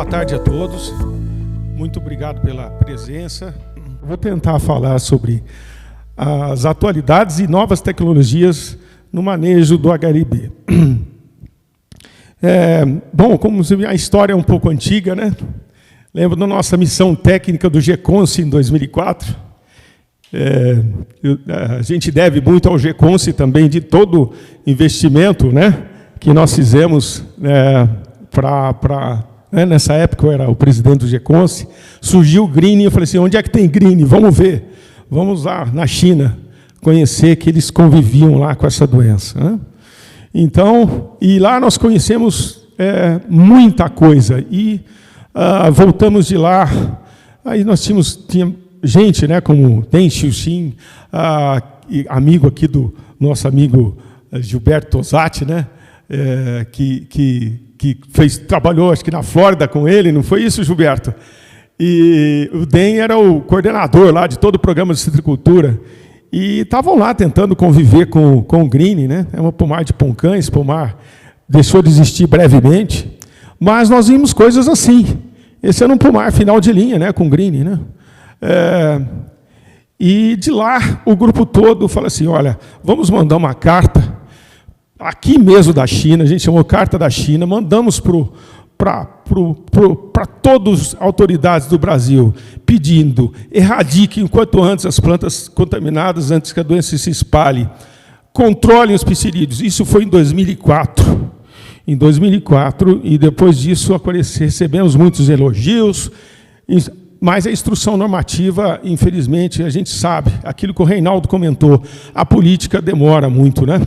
tarde a todos. Muito obrigado pela presença. Vou tentar falar sobre as atualidades e novas tecnologias no manejo do HLB. Bom, como a história é um pouco antiga, né? Lembro da nossa missão técnica do GECONSE em 2004. A gente deve muito ao GECONSE também de todo investimento, né, que nós fizemos nessa época eu era o presidente do GECONSE, surgiu o Green, eu falei assim, onde é que tem Green? Vamos ver, vamos lá na China, conhecer que eles conviviam lá com essa doença, né? Então, e lá nós conhecemos muita coisa, e voltamos de lá, aí nós tinha gente, né, como Deng Xiaoping, amigo aqui do nosso amigo Gilberto Tosati, né, que trabalhou, acho que na Flórida com ele, não foi isso, Gilberto? E o Deng era o coordenador lá de todo o programa de citricultura, e estavam lá tentando conviver com o Green, né? É uma pomar de Poncã, esse pomar deixou de existir brevemente, mas nós vimos coisas assim. Esse era um pomar final de linha, né, com Green, né? E de lá o grupo todo falou assim, olha, vamos mandar uma carta aqui mesmo da China, a gente chamou Carta da China, mandamos para todas as autoridades do Brasil, pedindo, erradiquem o quanto antes as plantas contaminadas, antes que a doença se espalhe, controlem os psilídeos. Isso foi em 2004. Em 2004, e depois disso recebemos muitos elogios, mas a instrução normativa, infelizmente, a gente sabe, aquilo que o Reinaldo comentou, a política demora muito, né?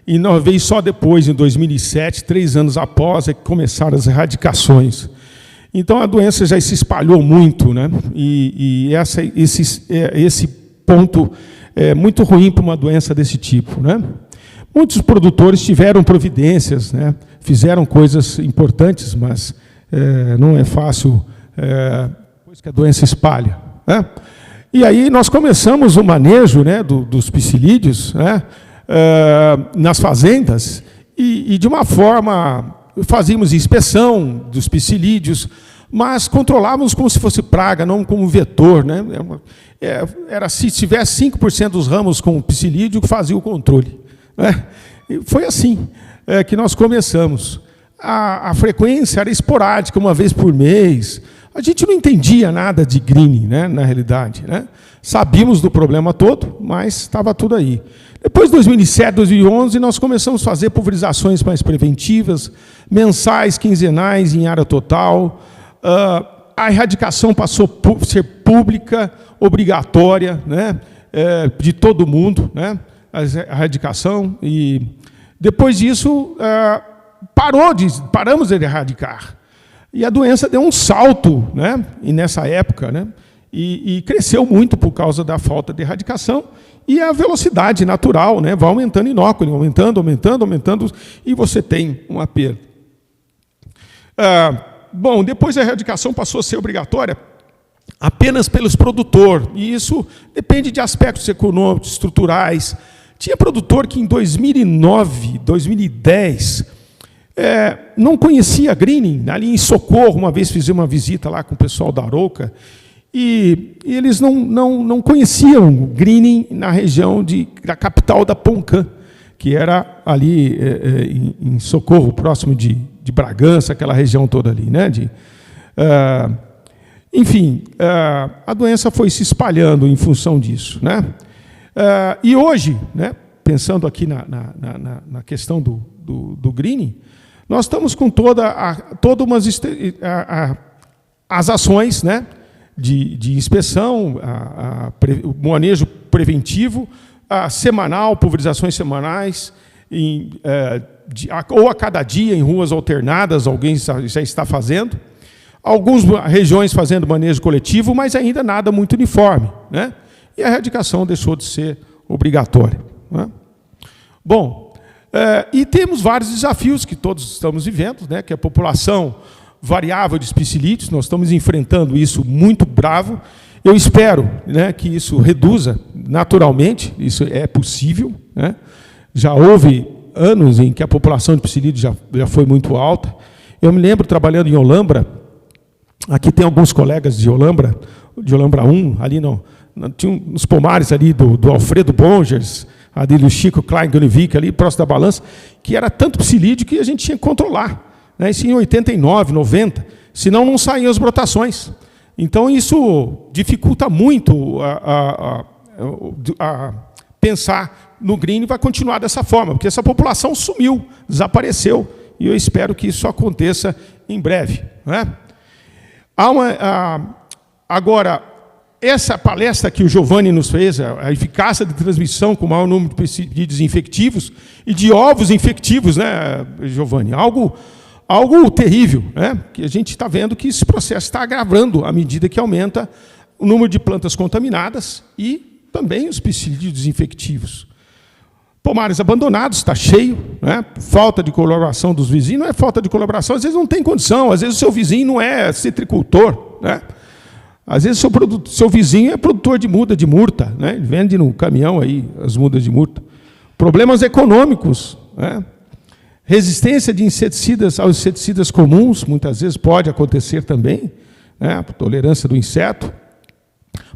E nós veio só depois, em 2007, 3 anos após, é que começaram as erradicações. Então, a doença já se espalhou muito, né? E esse ponto é muito ruim para uma doença desse tipo, né? Muitos produtores tiveram providências, né? Fizeram coisas importantes, mas não é fácil, depois que a doença espalha, né? E aí nós começamos o manejo, né, dos psilídeos, né? Nas fazendas, e de uma forma, fazíamos inspeção dos psilídeos, mas controlávamos como se fosse praga, não como vetor, né? Era se tivesse 5% dos ramos com psilídeo, fazia o controle, né? E foi assim que nós começamos. A frequência era esporádica, uma vez por mês. A gente não entendia nada de greening, né, na realidade, né? Sabíamos do problema todo, mas estava tudo aí. Depois de 2007, 2011, nós começamos a fazer pulverizações mais preventivas, mensais, quinzenais, em área total. A erradicação passou a ser pública, obrigatória, né, de todo mundo, né, a erradicação. E depois disso, paramos de erradicar. E a doença deu um salto, né, e nessa época, né, e cresceu muito por causa da falta de erradicação, e a velocidade natural, né, vai aumentando inóculo, aumentando, e você tem uma perda. Bom, depois a erradicação passou a ser obrigatória apenas pelos produtores, e isso depende de aspectos econômicos, estruturais. Tinha produtor que em 2009, 2010, não conhecia greening. Ali em Socorro, uma vez fiz uma visita lá com o pessoal da Arouca, e eles não conheciam greening na região da capital da Poncã, que era ali em Socorro, próximo de Bragança, aquela região toda ali, né? Enfim, a doença foi se espalhando em função disso, né? E hoje, né, pensando aqui na questão do greening, nós estamos com todas as ações, né, de inspeção, o manejo preventivo, semanal, pulverizações semanais, ou a cada dia, em ruas alternadas, alguém já está fazendo. Algumas regiões fazendo manejo coletivo, mas ainda nada muito uniforme, né? E a erradicação deixou de ser obrigatória, né? Bom, e temos vários desafios que todos estamos vivendo, né? Que é a população variável de psilídeos, nós estamos enfrentando isso muito bravo. Eu espero, né, que isso reduza naturalmente, isso é possível, né? Já houve anos em que a população de psilídeos já foi muito alta. Eu me lembro, trabalhando em Olambra, Aqui tem alguns colegas de Olambra 1, ali tinha uns pomares ali do Alfredo Bongers, ali do Chico Klein-Gunivik, ali próximo da balança, que era tanto psilídeo que a gente tinha que controlar, né? Isso em 89, 90, senão não saíam as brotações. Então isso dificulta muito a pensar no green, e vai continuar dessa forma, porque essa população sumiu, desapareceu, e eu espero que isso aconteça em breve, né? Agora, essa palestra que o Giovanni nos fez, a eficácia de transmissão com o maior número de psilídeos infectivos e de ovos infectivos, né, Giovanni? Algo terrível, né? Que a gente está vendo que esse processo está agravando à medida que aumenta o número de plantas contaminadas e também os psilídeos infectivos. Pomares abandonados, está cheio, né? Falta de colaboração dos vizinhos. Não é falta de colaboração, às vezes não tem condição, às vezes o seu vizinho não é citricultor, né? Às vezes o seu vizinho é produtor de muda de murta, né? Ele vende no caminhão aí as mudas de murta. Problemas econômicos, né? Resistência de inseticidas aos inseticidas comuns, muitas vezes pode acontecer também, né? Tolerância do inseto.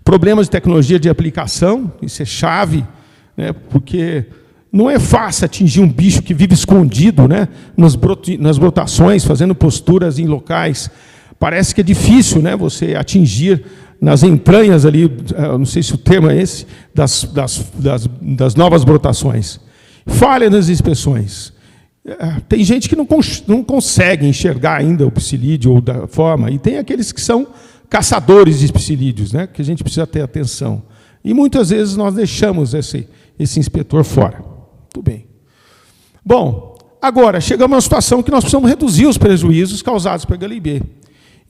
Problemas de tecnologia de aplicação, isso é chave, né? Porque não é fácil atingir um bicho que vive escondido, né? nas brotações, fazendo posturas em locais. Parece que é difícil, né? Você atingir nas entranhas ali, não sei se o termo é esse, das novas brotações. Falha nas inspeções. Tem gente que não consegue enxergar ainda o psilídeo ou da forma, e tem aqueles que são caçadores de psilídeos, né? Que a gente precisa ter atenção. E muitas vezes nós deixamos esse inspetor fora. Tudo bem. Bom, agora, chegamos a uma situação que nós precisamos reduzir os prejuízos causados pela HLB.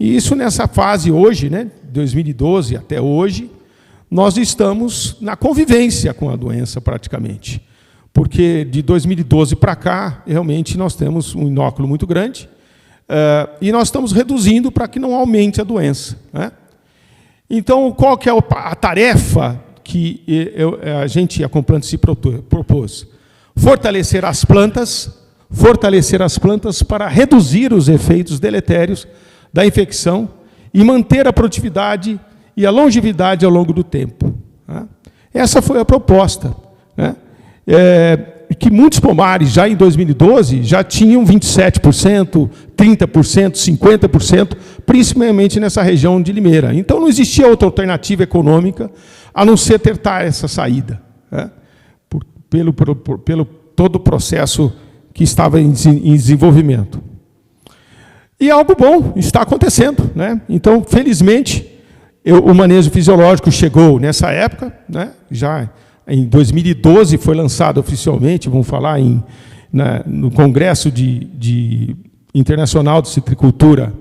E isso nessa fase hoje, né, 2012 até hoje, nós estamos na convivência com a doença praticamente. Porque de 2012 para cá, realmente nós temos um inóculo muito grande, e nós estamos reduzindo para que não aumente a doença, né? Então, qual que é a tarefa que a gente, a Complant, se propôs? Fortalecer as plantas para reduzir os efeitos deletérios da infecção e manter a produtividade e a longevidade ao longo do tempo, né? Essa foi a proposta, né? Que muitos pomares, já em 2012, já tinham 27%, 30%, 50%, principalmente nessa região de Limeira. Então, não existia outra alternativa econômica a não ser tentar essa saída, né? Pelo todo o processo que estava em desenvolvimento. E algo bom está acontecendo, né? Então, felizmente, o manejo fisiológico chegou nessa época, né? Já em 2012 foi lançado oficialmente, vamos falar no Congresso Internacional de Citricultura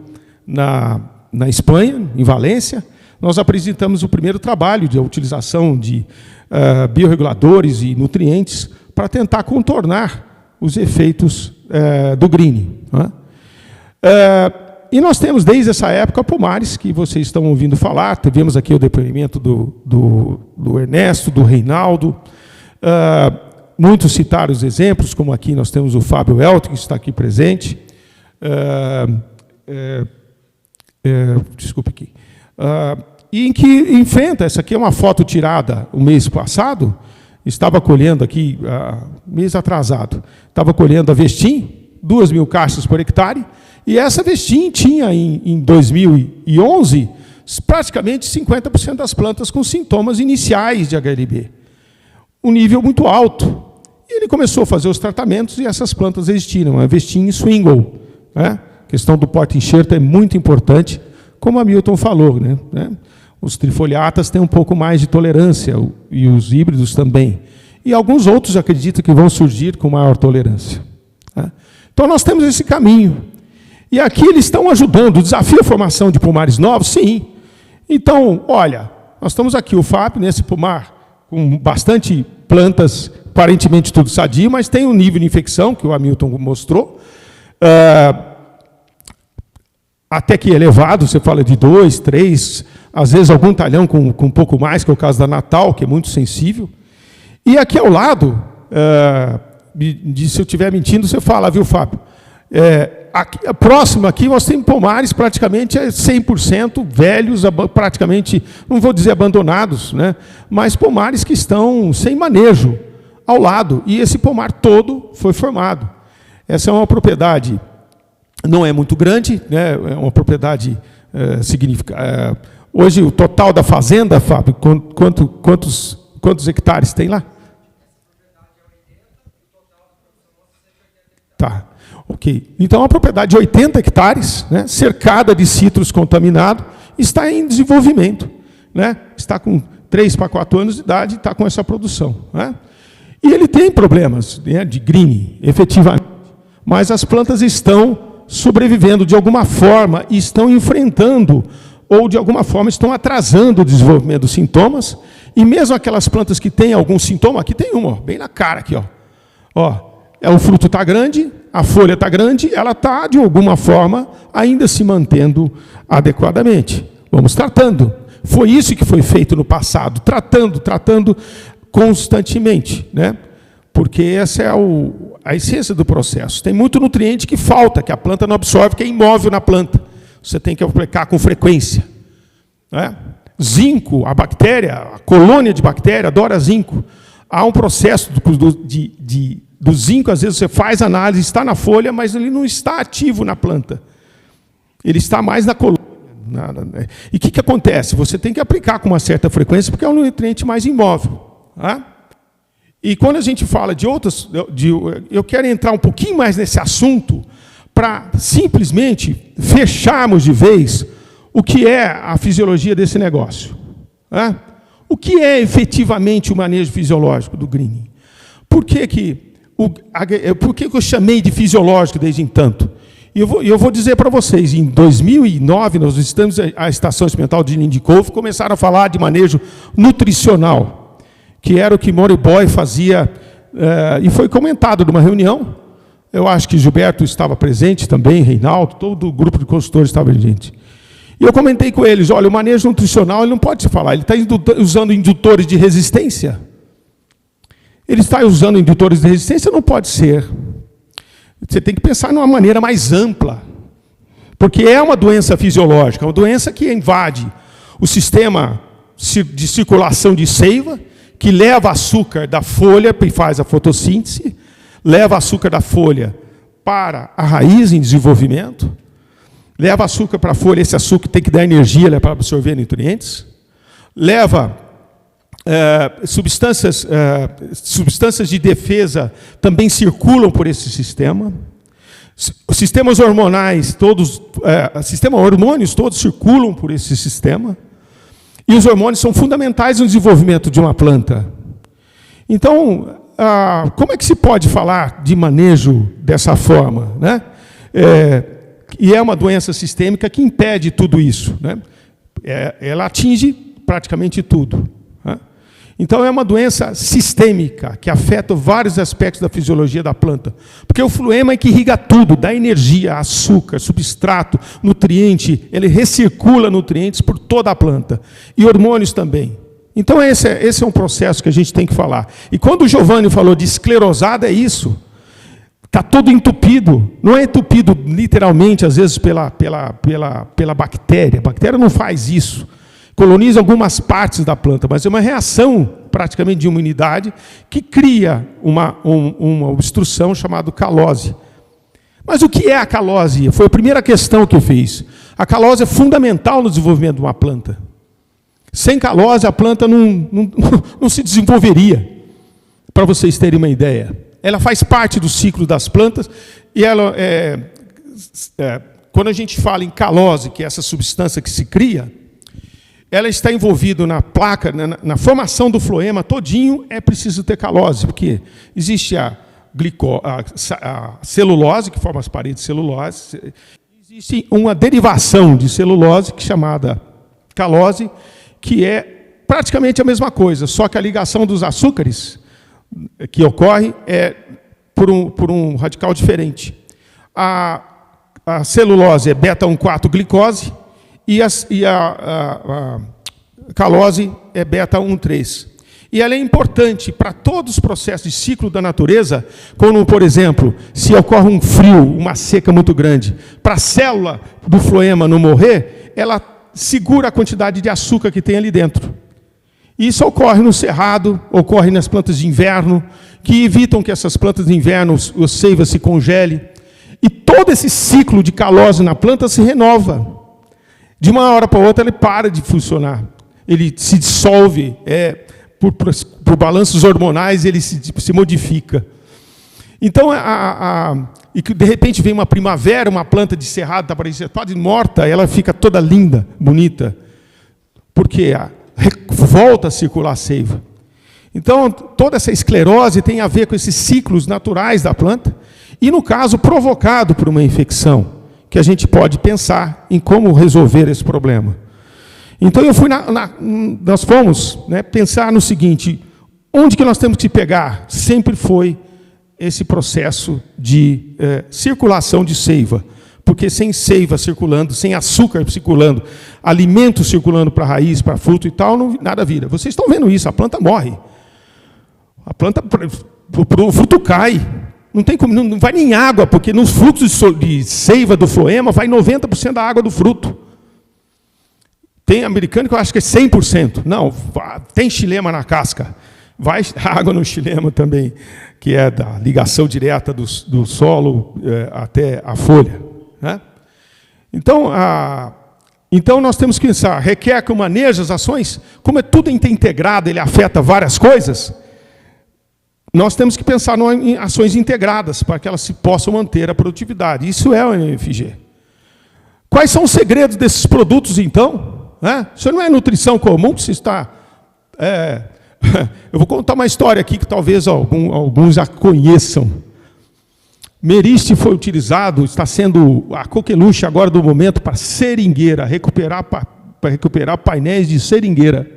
na Espanha, em Valência. Nós apresentamos o primeiro trabalho de utilização de biorreguladores e nutrientes para tentar contornar os efeitos do greening, né? E nós temos, desde essa época, pomares que vocês estão ouvindo falar. Tivemos aqui o depoimento do Ernesto, do Reinaldo. Muitos citaram os exemplos, como aqui nós temos o Fábio Elton, que está aqui presente. Desculpe aqui. E em que enfrenta, essa aqui é uma foto tirada o mês passado, estava colhendo aqui, mês atrasado, estava colhendo a Vestim, 2.000 caixas por hectare, e essa Vestim tinha, em 2011, praticamente 50% das plantas com sintomas iniciais de HLB. Um nível muito alto. E ele começou a fazer os tratamentos e essas plantas resistiram. A Vestim e Swingle, né? A questão do porta-enxerto é muito importante, como a Milton falou, né? Os trifoliatas têm um pouco mais de tolerância, e os híbridos também. E alguns outros acreditam que vão surgir com maior tolerância, né? Então, nós temos esse caminho. E aqui eles estão ajudando. O desafio a formação de pomares novos, sim. Então, olha, nós estamos aqui, o Fábio, nesse pomar, com bastante plantas, aparentemente tudo sadio, mas tem um nível de infecção, que o Hamilton mostrou, até que elevado, você fala de 2, 3, às vezes algum talhão com um pouco mais, que é o caso da Natal, que é muito sensível. E aqui ao lado, se eu estiver mentindo, você fala, viu, Fábio? Próximo aqui, nós temos pomares praticamente 100% velhos, praticamente, não vou dizer abandonados, né? Mas pomares que estão sem manejo ao lado. E esse pomar todo foi formado. Essa é uma propriedade, não é muito grande, né? É uma propriedade significativa. Hoje, o total da fazenda, Fábio, quantos hectares tem lá? Tá. Ok. Então, uma propriedade de 80 hectares, né, cercada de citros contaminados, está em desenvolvimento. Né? Está com 3 para 4 anos de idade e está com essa produção. Né? E ele tem problemas, né, de greening, efetivamente. Mas as plantas estão sobrevivendo de alguma forma e estão enfrentando, ou de alguma forma estão atrasando o desenvolvimento dos sintomas. E mesmo aquelas plantas que têm algum sintoma, aqui tem uma, ó, bem na cara aqui, ó. O fruto está grande, a folha está grande, ela está, de alguma forma, ainda se mantendo adequadamente. Vamos tratando. Foi isso que foi feito no passado, tratando constantemente, né? Porque essa é a essência do processo. Tem muito nutriente que falta, que a planta não absorve, que é imóvel na planta. Você tem que aplicar com frequência. Né? Zinco, a bactéria, a colônia de bactéria adora zinco. Há um processo do zinco, às vezes você faz análise, está na folha, mas ele não está ativo na planta. Ele está mais na colônia. E o que acontece? Você tem que aplicar com uma certa frequência, porque é um nutriente mais imóvel. Tá? E quando a gente fala de outras... eu quero entrar um pouquinho mais nesse assunto para simplesmente fecharmos de vez o que é a fisiologia desse negócio. Tá? O que é efetivamente o manejo fisiológico do greening? Por que eu chamei de fisiológico desde entanto? E eu vou dizer para vocês, em 2009, nós visitamos a Estação Experimental de Nindicove, começaram a falar de manejo nutricional, que era o que Moriboy fazia, e foi comentado numa reunião. Eu acho que Gilberto estava presente também, Reinaldo, todo o grupo de consultores estava presente. E eu comentei com eles, olha, o manejo nutricional ele não pode se falar, ele está usando indutores de resistência. Ele está usando indutores de resistência, não pode ser. Você tem que pensar de uma maneira mais ampla, porque é uma doença fisiológica, uma doença que invade o sistema de circulação de seiva, que leva açúcar da folha e faz a fotossíntese, leva açúcar da folha para a raiz em desenvolvimento, leva açúcar para a folha, esse açúcar tem que dar energia para absorver nutrientes, leva substâncias de defesa também circulam por esse sistema. Os sistemas hormonais, hormônios todos circulam por esse sistema. E os hormônios são fundamentais no desenvolvimento de uma planta. Então, como é que se pode falar de manejo dessa forma? Né? E é uma doença sistêmica que impede tudo isso. Né? Ela atinge praticamente tudo. Né? Então, é uma doença sistêmica, que afeta vários aspectos da fisiologia da planta. Porque o fluema é que irriga tudo, dá energia, açúcar, substrato, nutriente, ele recircula nutrientes por toda a planta. E hormônios também. Então, esse é um processo que a gente tem que falar. E quando o Giovanni falou de esclerosada, é isso. Está todo entupido. Não é entupido literalmente, às vezes, pela bactéria. A bactéria não faz isso. Coloniza algumas partes da planta, mas é uma reação praticamente de imunidade que cria uma obstrução chamada calose. Mas o que é a calose? Foi a primeira questão que eu fiz. A calose é fundamental no desenvolvimento de uma planta. Sem calose, a planta não se desenvolveria, para vocês terem uma ideia. Ela faz parte do ciclo das plantas e ela quando a gente fala em calose, que é essa substância que se cria, ela está envolvida na placa, na formação do floema todinho, é preciso ter calose, porque existe a celulose, que forma as paredes de celulose, existe uma derivação de celulose, que é chamada calose, que é praticamente a mesma coisa, só que a ligação dos açúcares que ocorre é por um radical diferente. A celulose é beta-1,4-glicose, e a calose é beta-1,3. E ela é importante para todos os processos de ciclo da natureza, quando, por exemplo, se ocorre um frio, uma seca muito grande, para a célula do floema não morrer, ela segura a quantidade de açúcar que tem ali dentro. Isso ocorre no cerrado, ocorre nas plantas de inverno, que evitam que essas plantas de inverno, a seiva se congele. E todo esse ciclo de calose na planta se renova. De uma hora para outra, ele para de funcionar. Ele se dissolve, por balanços hormonais, ele se modifica. Então, e que de repente vem uma primavera, uma planta de cerrado, está parecendo quase morta, ela fica toda linda, bonita. Porque volta a circular a seiva. Então, toda essa esclerose tem a ver com esses ciclos naturais da planta, e, no caso, provocado por uma infecção, que a gente pode pensar em como resolver esse problema. Então, nós fomos pensar no seguinte: onde que nós temos que pegar? Sempre foi esse processo de circulação de seiva. Porque sem seiva circulando, sem açúcar circulando, alimento circulando para a raiz, para fruto e tal, nada vira. Vocês estão vendo isso, a planta morre. A planta, o fruto cai. Não tem como, não vai nem água, porque nos fluxos de seiva do floema vai 90% da água do fruto. Tem americano que eu acho que é 100%. Não, tem xilema na casca. Vai água no xilema também, que é da ligação direta do solo até a folha. Então, nós temos que pensar, requer que eu maneje as ações, como é tudo integrado, ele afeta várias coisas, nós temos que pensar em ações integradas, para que elas se possam manter a produtividade. Isso é o MFG. Quais são os segredos desses produtos, então? Isso não é nutrição comum, que se está... Eu vou contar uma história aqui, que talvez alguns já conheçam. Meriste foi utilizado, está sendo a coqueluche agora do momento para seringueira, para recuperar painéis de seringueira.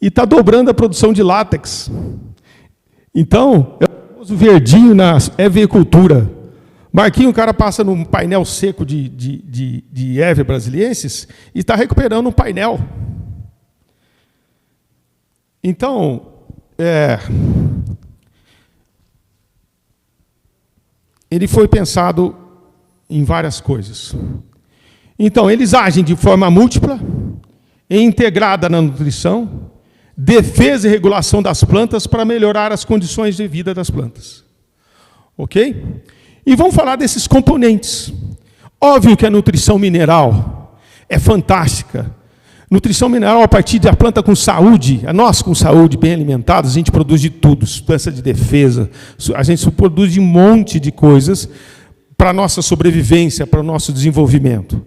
E está dobrando a produção de látex. Então, é o famoso verdinho na avicultura. Marquinho, o cara passa num painel seco de Hevea brasiliensis e está recuperando um painel. Então, ele foi pensado em várias coisas. Então, eles agem de forma múltipla, integrada na nutrição, defesa e regulação das plantas para melhorar as condições de vida das plantas. Ok? E vamos falar desses componentes. Óbvio que a nutrição mineral é fantástica. Nutrição mineral, a partir da planta com saúde, nós com saúde, bem alimentados, a gente produz de tudo, substância de defesa, a gente produz de um monte de coisas para a nossa sobrevivência, para o nosso desenvolvimento.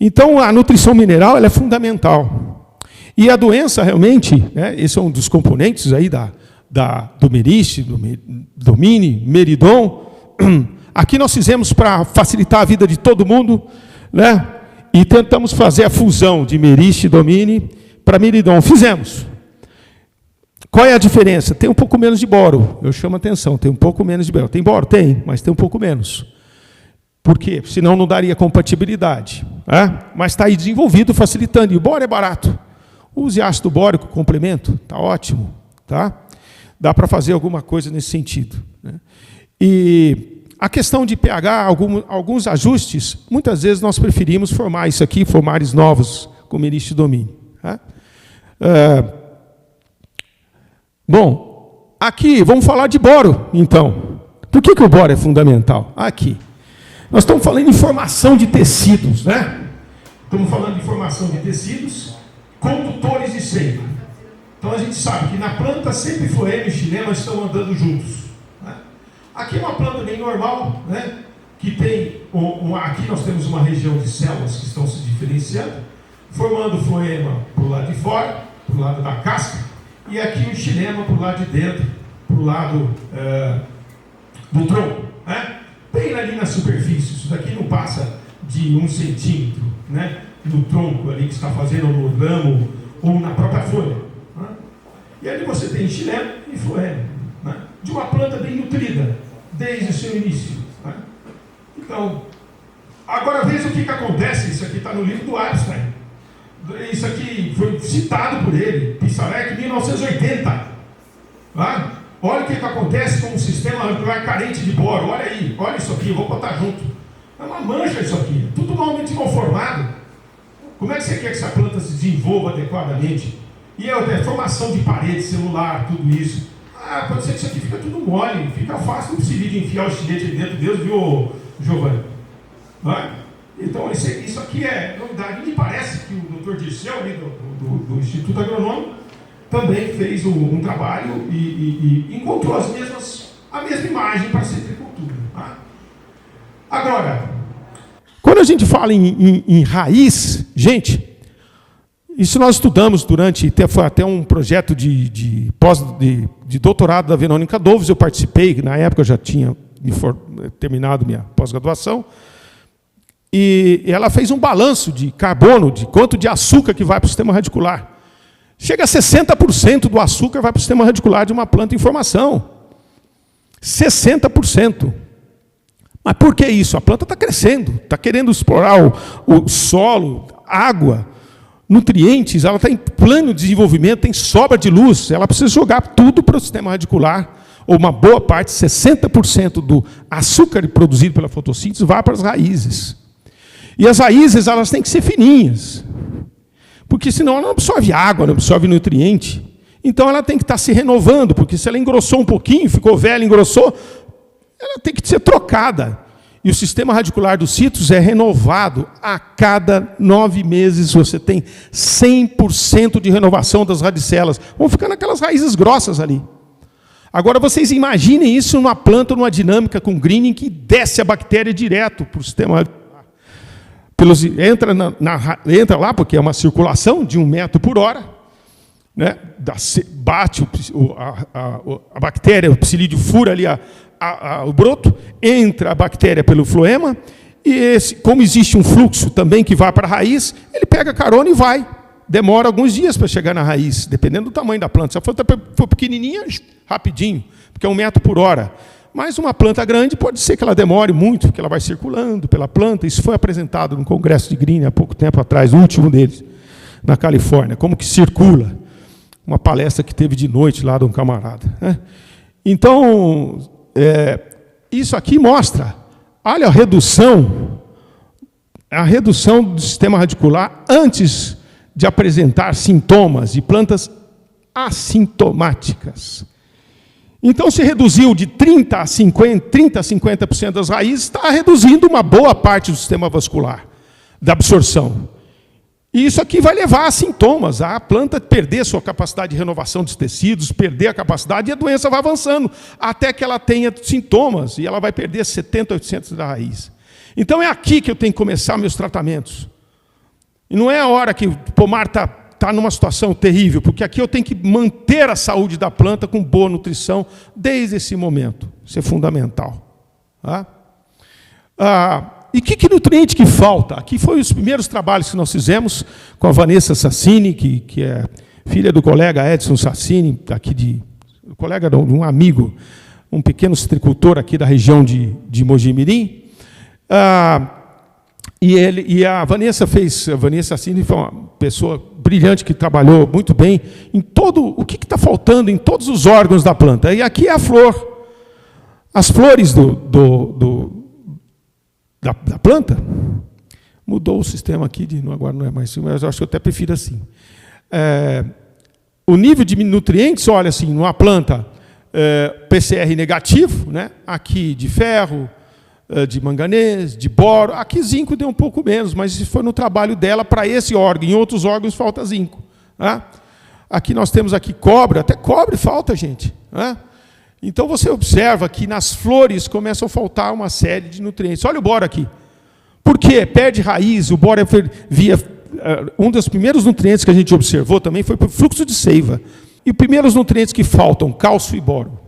Então, a nutrição mineral ela é fundamental. E a doença, realmente, esse é um dos componentes aí do Meriste, do Domini, Meridon. Aqui nós fizemos para facilitar a vida de todo mundo, e tentamos fazer a fusão de Meriste e Domini para Meridon. Fizemos. Qual é a diferença? Tem um pouco menos de boro. Eu chamo a atenção, tem um pouco menos de boro. Tem boro? Tem, mas tem um pouco menos. Por quê? Senão não daria compatibilidade. Mas está aí desenvolvido, facilitando. E o boro é barato. Use ácido bórico, complemento, está ótimo. Dá para fazer alguma coisa nesse sentido. E a questão de pH, alguns ajustes, muitas vezes nós preferimos formar isso aqui, formares novos, com Meriste e Domini. Bom, aqui vamos falar de boro, então. Por que o boro é fundamental? Aqui. Nós estamos falando de formação de tecidos, Estamos falando de formação de tecidos condutores de seiva. Então a gente sabe que na planta sempre floema e xilema estão andando juntos. Aqui é uma planta bem normal, que tem, aqui nós temos uma região de células que estão se diferenciando, formando o floema para o lado de fora, para o lado da casca, e aqui o xilema para o lado de dentro, para o lado do tronco. Bem ali na superfície, isso daqui não passa de 1 centímetro, no tronco ali que está fazendo, no ramo, ou na própria folha. E ali você tem xilema e floema, de uma planta bem nutrida, desde o seu início. Então, agora veja o que acontece, isso aqui está no livro do Einstein. Isso aqui foi citado por ele, Pissarek, em 1980. Tá? Olha o que acontece com um sistema radicular carente de boro. Olha aí, olha isso aqui, eu vou botar junto. É uma mancha isso aqui, tudo normalmente conformado. Como é que você quer que essa planta se desenvolva adequadamente? E a formação de parede celular, tudo isso. Pode ser que isso aqui fica tudo mole, fica fácil, não precisa de enfiar o estilete ali dentro, Deus viu, Giovanni? Então isso aqui é novidade. E me parece que o Dr. Dirceu, ali do Instituto Agronômico, também fez um trabalho e encontrou a mesma imagem para a citricultura. Tá? Agora, quando a gente fala em raiz, gente, isso nós estudamos foi até um projeto de doutorado da Verônica Doves, eu participei, na época eu já tinha terminado minha pós-graduação, e ela fez um balanço de carbono, de quanto de açúcar que vai para o sistema radicular. Chega a 60% do açúcar vai para o sistema radicular de uma planta em formação. 60%. Mas por que isso? A planta está crescendo, está querendo explorar o solo, água, nutrientes, ela está em plano de desenvolvimento, tem sobra de luz, ela precisa jogar tudo para o sistema radicular, ou uma boa parte, 60% do açúcar produzido pela fotossíntese vai para as raízes. E as raízes elas têm que ser fininhas, porque senão ela não absorve água, não absorve nutriente. Então ela tem que estar se renovando, porque se ela engrossou um pouquinho, ficou velha, engrossou, ela tem que ser trocada. E o sistema radicular dos citros é renovado a cada 9 meses. Você tem 100% de renovação das radicelas. Vão ficando aquelas raízes grossas ali. Agora vocês imaginem isso numa planta, numa dinâmica com greening, que desce a bactéria direto para o sistema radicular. Entra lá, porque é uma circulação de 1 metro por hora, né? Bate a bactéria, o psilídeo fura ali o broto, entra a bactéria pelo floema, e como existe um fluxo também que vai para a raiz, ele pega a carona e vai. Demora alguns dias para chegar na raiz, dependendo do tamanho da planta. Se a planta for pequenininha, rapidinho, porque é 1 metro por hora. Mas uma planta grande pode ser que ela demore muito, porque ela vai circulando pela planta. Isso foi apresentado no Congresso de Green há pouco tempo atrás, o último deles, na Califórnia. Como que circula. Uma palestra que teve de noite lá de um camarada. Né? Então, isso aqui mostra, olha a redução do sistema radicular antes de apresentar sintomas de plantas assintomáticas. Então, se reduziu de 30% a 50% das raízes, está reduzindo uma boa parte do sistema vascular, da absorção. E isso aqui vai levar a sintomas, a planta perder sua capacidade de renovação dos tecidos, perder a capacidade, e a doença vai avançando, até que ela tenha sintomas, e ela vai perder 70%, 80% da raiz. Então, é aqui que eu tenho que começar meus tratamentos. E não é a hora que o pomar está numa situação terrível, porque aqui eu tenho que manter a saúde da planta com boa nutrição desde esse momento. Isso é fundamental. Tá? E que nutriente que falta? Aqui foi os primeiros trabalhos que nós fizemos com a Vanessa Sassini, que é filha do colega Edson Sassini, colega de um amigo, um pequeno citricultor aqui da região de Mogi-mirim. E a Vanessa Sassini foi uma pessoa brilhante que trabalhou muito bem em todo o que está faltando em todos os órgãos da planta. E aqui é a flor. As flores da planta, mudou o sistema aqui, agora não é mais assim, mas eu acho que eu até prefiro assim. O nível de nutrientes, olha assim, numa planta PCR negativo, né? Aqui de ferro, de manganês, de boro, aqui zinco deu um pouco menos, mas isso foi no trabalho dela para esse órgão, em outros órgãos falta zinco. Né? Aqui nós temos aqui cobre, até cobre falta, gente. Né? Então você observa que nas flores começam a faltar uma série de nutrientes. Olha o boro aqui. Por quê? Perde raiz, o boro um dos primeiros nutrientes que a gente observou também foi o fluxo de seiva. E os primeiros nutrientes que faltam, cálcio e boro.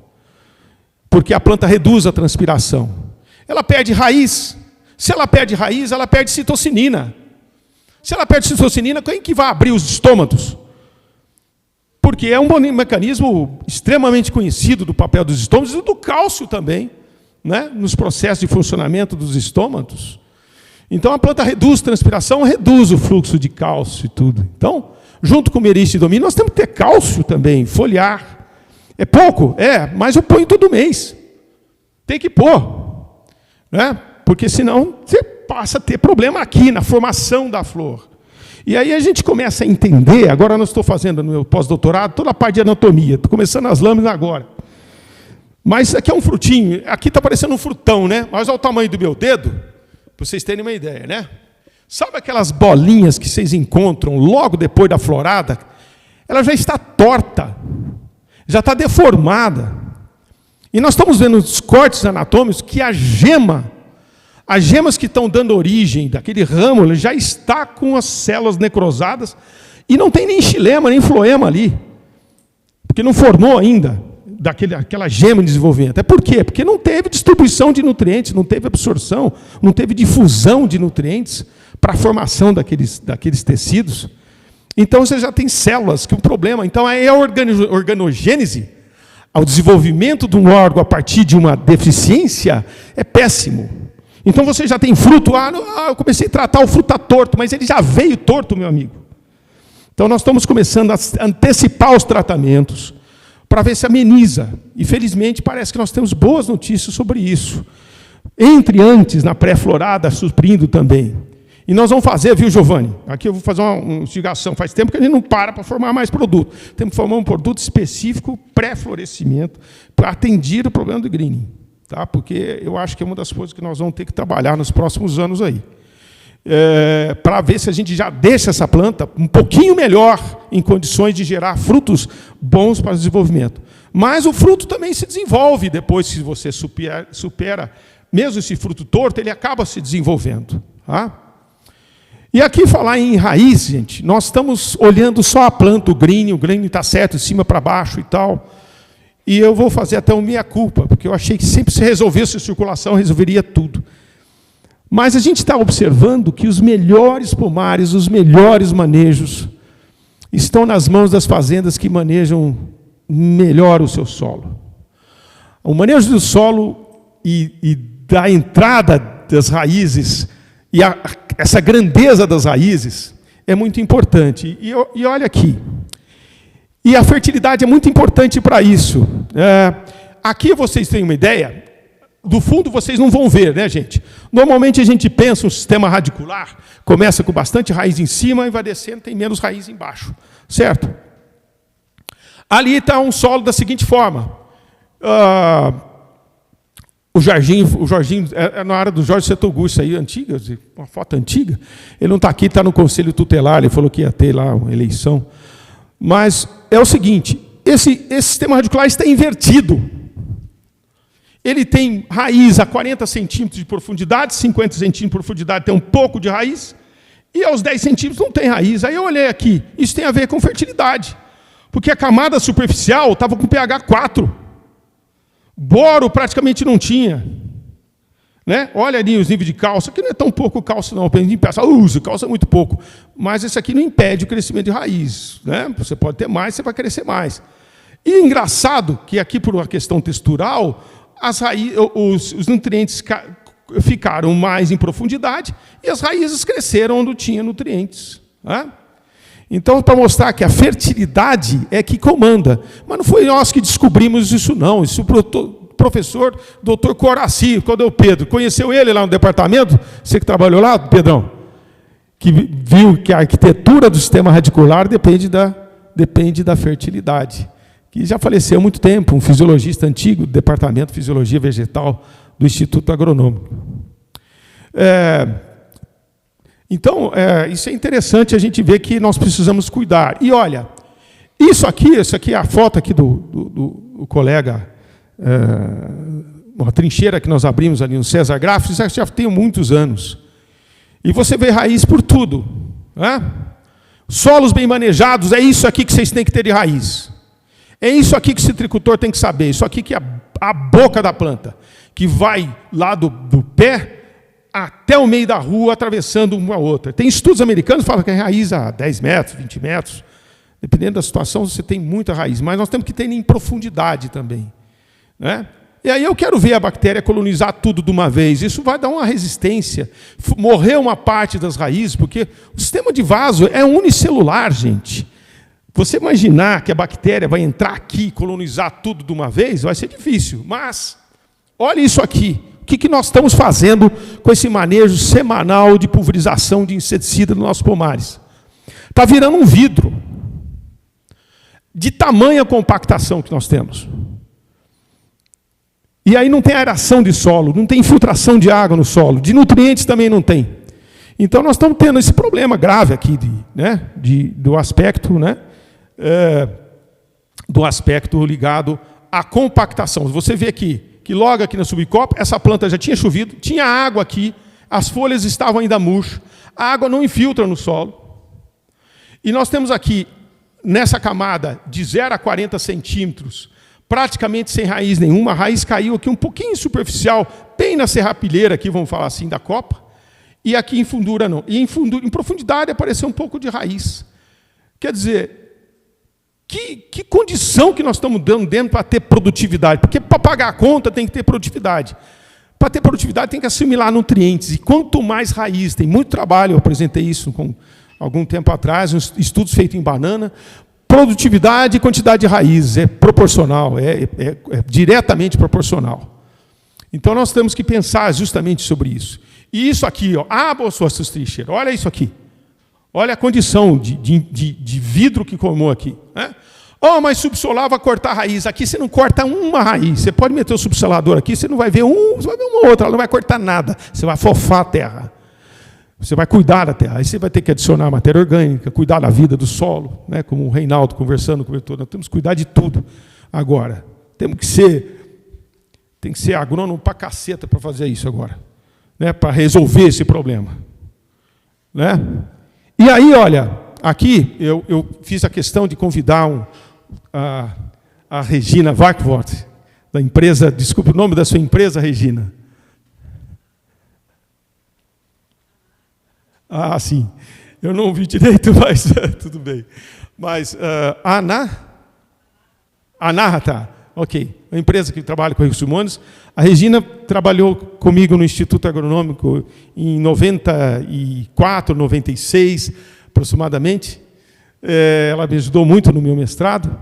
Porque a planta reduz a transpiração. Ela perde raiz. Se ela perde raiz, ela perde citocinina. Se ela perde citocinina, quem que vai abrir os estômatos? Porque é um mecanismo extremamente conhecido do papel dos estômatos e do cálcio também, né? Nos processos de funcionamento dos estômatos. Então, a planta reduz a transpiração, reduz o fluxo de cálcio e tudo. Então, junto com merisco e domínio, nós temos que ter cálcio também, foliar. É pouco? É, mas eu ponho todo mês. Tem que pôr, né? Porque senão você passa a ter problema aqui na formação da flor. E aí a gente começa a entender, agora eu estou fazendo no meu pós-doutorado toda a parte de anatomia, estou começando as lâminas agora. Mas isso aqui é um frutinho, aqui está parecendo um frutão, né? Mas olha o tamanho do meu dedo, para vocês terem uma ideia, né? Sabe aquelas bolinhas que vocês encontram logo depois da florada? Ela já está torta, já está deformada. E nós estamos vendo nos cortes anatômicos que as gemas que estão dando origem daquele ramo, já está com as células necrosadas e não tem nem xilema, nem floema ali. Porque não formou ainda aquela gema em desenvolvimento. É por quê? Porque não teve distribuição de nutrientes, não teve absorção, não teve difusão de nutrientes para a formação daqueles tecidos. Então você já tem células, que é um problema. Então aí a organogênese, o desenvolvimento de um órgão a partir de uma deficiência, é péssimo. Então você já tem fruto, eu comecei a tratar o fruto tá torto, mas ele já veio torto, meu amigo. Então nós estamos começando a antecipar os tratamentos para ver se ameniza. E felizmente parece que nós temos boas notícias sobre isso. Entre antes, na pré-florada, suprindo também. E nós vamos fazer, viu, Giovanni? Aqui eu vou fazer uma investigação. Faz tempo que a gente não para formar mais produto. Temos que formar um produto específico, pré-florescimento, para atender o problema do greening. Tá? Porque eu acho que é uma das coisas que nós vamos ter que trabalhar nos próximos anos aí. Para ver se a gente já deixa essa planta um pouquinho melhor em condições de gerar frutos bons para o desenvolvimento. Mas o fruto também se desenvolve depois que você supera, mesmo esse fruto torto, ele acaba se desenvolvendo. Tá? E aqui falar em raiz, gente, nós estamos olhando só a planta, o green está certo, de cima para baixo e tal. E eu vou fazer até uma meia-culpa, porque eu achei que sempre se resolvesse a circulação, resolveria tudo. Mas a gente está observando que os melhores pomares, os melhores manejos, estão nas mãos das fazendas que manejam melhor o seu solo. O manejo do solo e da entrada das raízes, e essa grandeza das raízes, é muito importante. E olha aqui. E a fertilidade é muito importante para isso. Aqui vocês têm uma ideia, do fundo vocês não vão ver, né, gente? Normalmente a gente pensa um sistema radicular, começa com bastante raiz em cima e vai descendo, tem menos raiz embaixo, certo? Ali está um solo da seguinte forma. O Jorginho, na área do Jorge Setoguchi, aí, antiga, uma foto antiga, ele não está aqui, está no conselho tutelar, ele falou que ia ter lá uma eleição. Mas é o seguinte, esse sistema radicular está invertido. Ele tem raiz a 40 centímetros de profundidade, 50 centímetros de profundidade tem um pouco de raiz, e aos 10 centímetros não tem raiz. Aí eu olhei aqui, isso tem a ver com fertilidade, porque a camada superficial estava com pH 4. Boro praticamente não tinha. Né? Olha ali os níveis de cálcio, aqui não é tão pouco cálcio não, a gente pensa, o cálcio é muito pouco, mas isso aqui não impede o crescimento de raiz. Né? Você pode ter mais, você vai crescer mais. E engraçado que aqui, por uma questão textural, os nutrientes ficaram mais em profundidade e as raízes cresceram onde tinha nutrientes. Né? Então, para mostrar que a fertilidade é que comanda. Mas não foi nós que descobrimos isso não, isso professor Dr. Coraci, quando é o Pedro, conheceu ele lá no departamento, você que trabalhou lá, Pedrão, que viu que a arquitetura do sistema radicular depende da fertilidade, que já faleceu há muito tempo, um fisiologista antigo do departamento de fisiologia vegetal do Instituto Agronômico. Então, isso é interessante a gente ver que nós precisamos cuidar. E olha, isso aqui é a foto aqui do colega, uma trincheira que nós abrimos ali no César Gráficos, já tem muitos anos. E você vê raiz por tudo. Né? Solos bem manejados, é isso aqui que vocês têm que ter de raiz. É isso aqui que o citricultor tem que saber, isso aqui que é a boca da planta, que vai lá do pé até o meio da rua, atravessando uma a outra. Tem estudos americanos que falam que é raiz a 10 metros, 20 metros. Dependendo da situação, você tem muita raiz. Mas nós temos que ter em profundidade também. Né? E aí eu quero ver a bactéria colonizar tudo de uma vez. Isso vai dar uma resistência. Morrer uma parte das raízes, porque o sistema de vaso é unicelular, gente. Você imaginar que a bactéria vai entrar aqui e colonizar tudo de uma vez, vai ser difícil. Mas, olha isso aqui. O que nós estamos fazendo com esse manejo semanal de pulverização de inseticida nos nossos pomares? Está virando um vidro. De tamanha compactação que nós temos. E aí não tem aeração de solo, não tem infiltração de água no solo, de nutrientes também não tem. Então nós estamos tendo esse problema grave aqui do aspecto, do aspecto ligado à compactação. Você vê aqui que logo aqui na subcopa, essa planta já tinha chovido, tinha água aqui, as folhas estavam ainda murchas, a água não infiltra no solo. E nós temos aqui, nessa camada de 0 a 40 centímetros, praticamente sem raiz nenhuma, a raiz caiu aqui um pouquinho superficial, bem na serrapilheira aqui, vamos falar assim, da copa, e aqui em fundura não. E em profundidade apareceu um pouco de raiz. Quer dizer, que condição que nós estamos dando dentro para ter produtividade? Porque para pagar a conta tem que ter produtividade. Para ter produtividade tem que assimilar nutrientes, e quanto mais raiz, tem muito trabalho, eu apresentei isso com algum tempo atrás, uns estudos feitos em banana. Produtividade e quantidade de raízes é proporcional, é diretamente proporcional. Então nós temos que pensar justamente sobre isso. E isso aqui, ó, suas trincheiras, olha isso aqui. Olha a condição de vidro que formou aqui. Né? Oh, mas subsolar vai cortar a raiz. Aqui você não corta uma raiz. Você pode meter o subsolador aqui, você não vai ver você vai ver uma outra, ela não vai cortar nada. Você vai fofar a terra. Você vai cuidar da terra, aí você vai ter que adicionar matéria orgânica, cuidar da vida do solo, né? Como o Reinaldo conversando com o vetor, nós temos que cuidar de tudo agora. Tem que ser agrônomo pra caceta para fazer isso agora, né? Para resolver esse problema. Né? E aí, olha, aqui eu fiz a questão de convidar a Regina Warkwort, da empresa, desculpe o nome da sua empresa, Regina. Ah, sim. Eu não ouvi direito, mas tudo bem. Mas Anahata, ok. Uma empresa que trabalha com recursos humanos. A Regina trabalhou comigo no Instituto Agronômico em 94, 96, aproximadamente. Ela me ajudou muito no meu mestrado,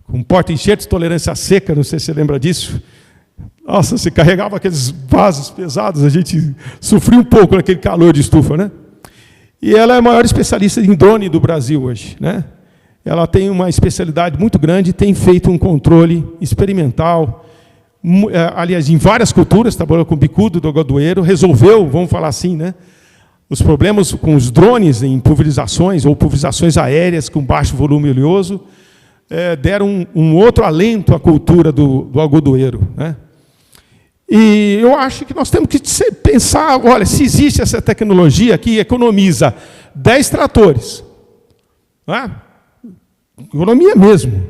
com porta-enxertos, tolerância à seca, não sei se você lembra disso. Nossa, você carregava aqueles vasos pesados, a gente sofria um pouco naquele calor de estufa, né? E ela é a maior especialista em drone do Brasil hoje, né? Ela tem uma especialidade muito grande, tem feito um controle experimental, aliás, em várias culturas, trabalhou com o bicudo do algodoeiro, resolveu, vamos falar assim, né? Os problemas com os drones em pulverizações ou pulverizações aéreas com baixo volume oleoso, deram um outro alento à cultura do algodoeiro, né? E eu acho que nós temos que pensar, olha, se existe essa tecnologia que economiza 10 tratores, né? Economia mesmo,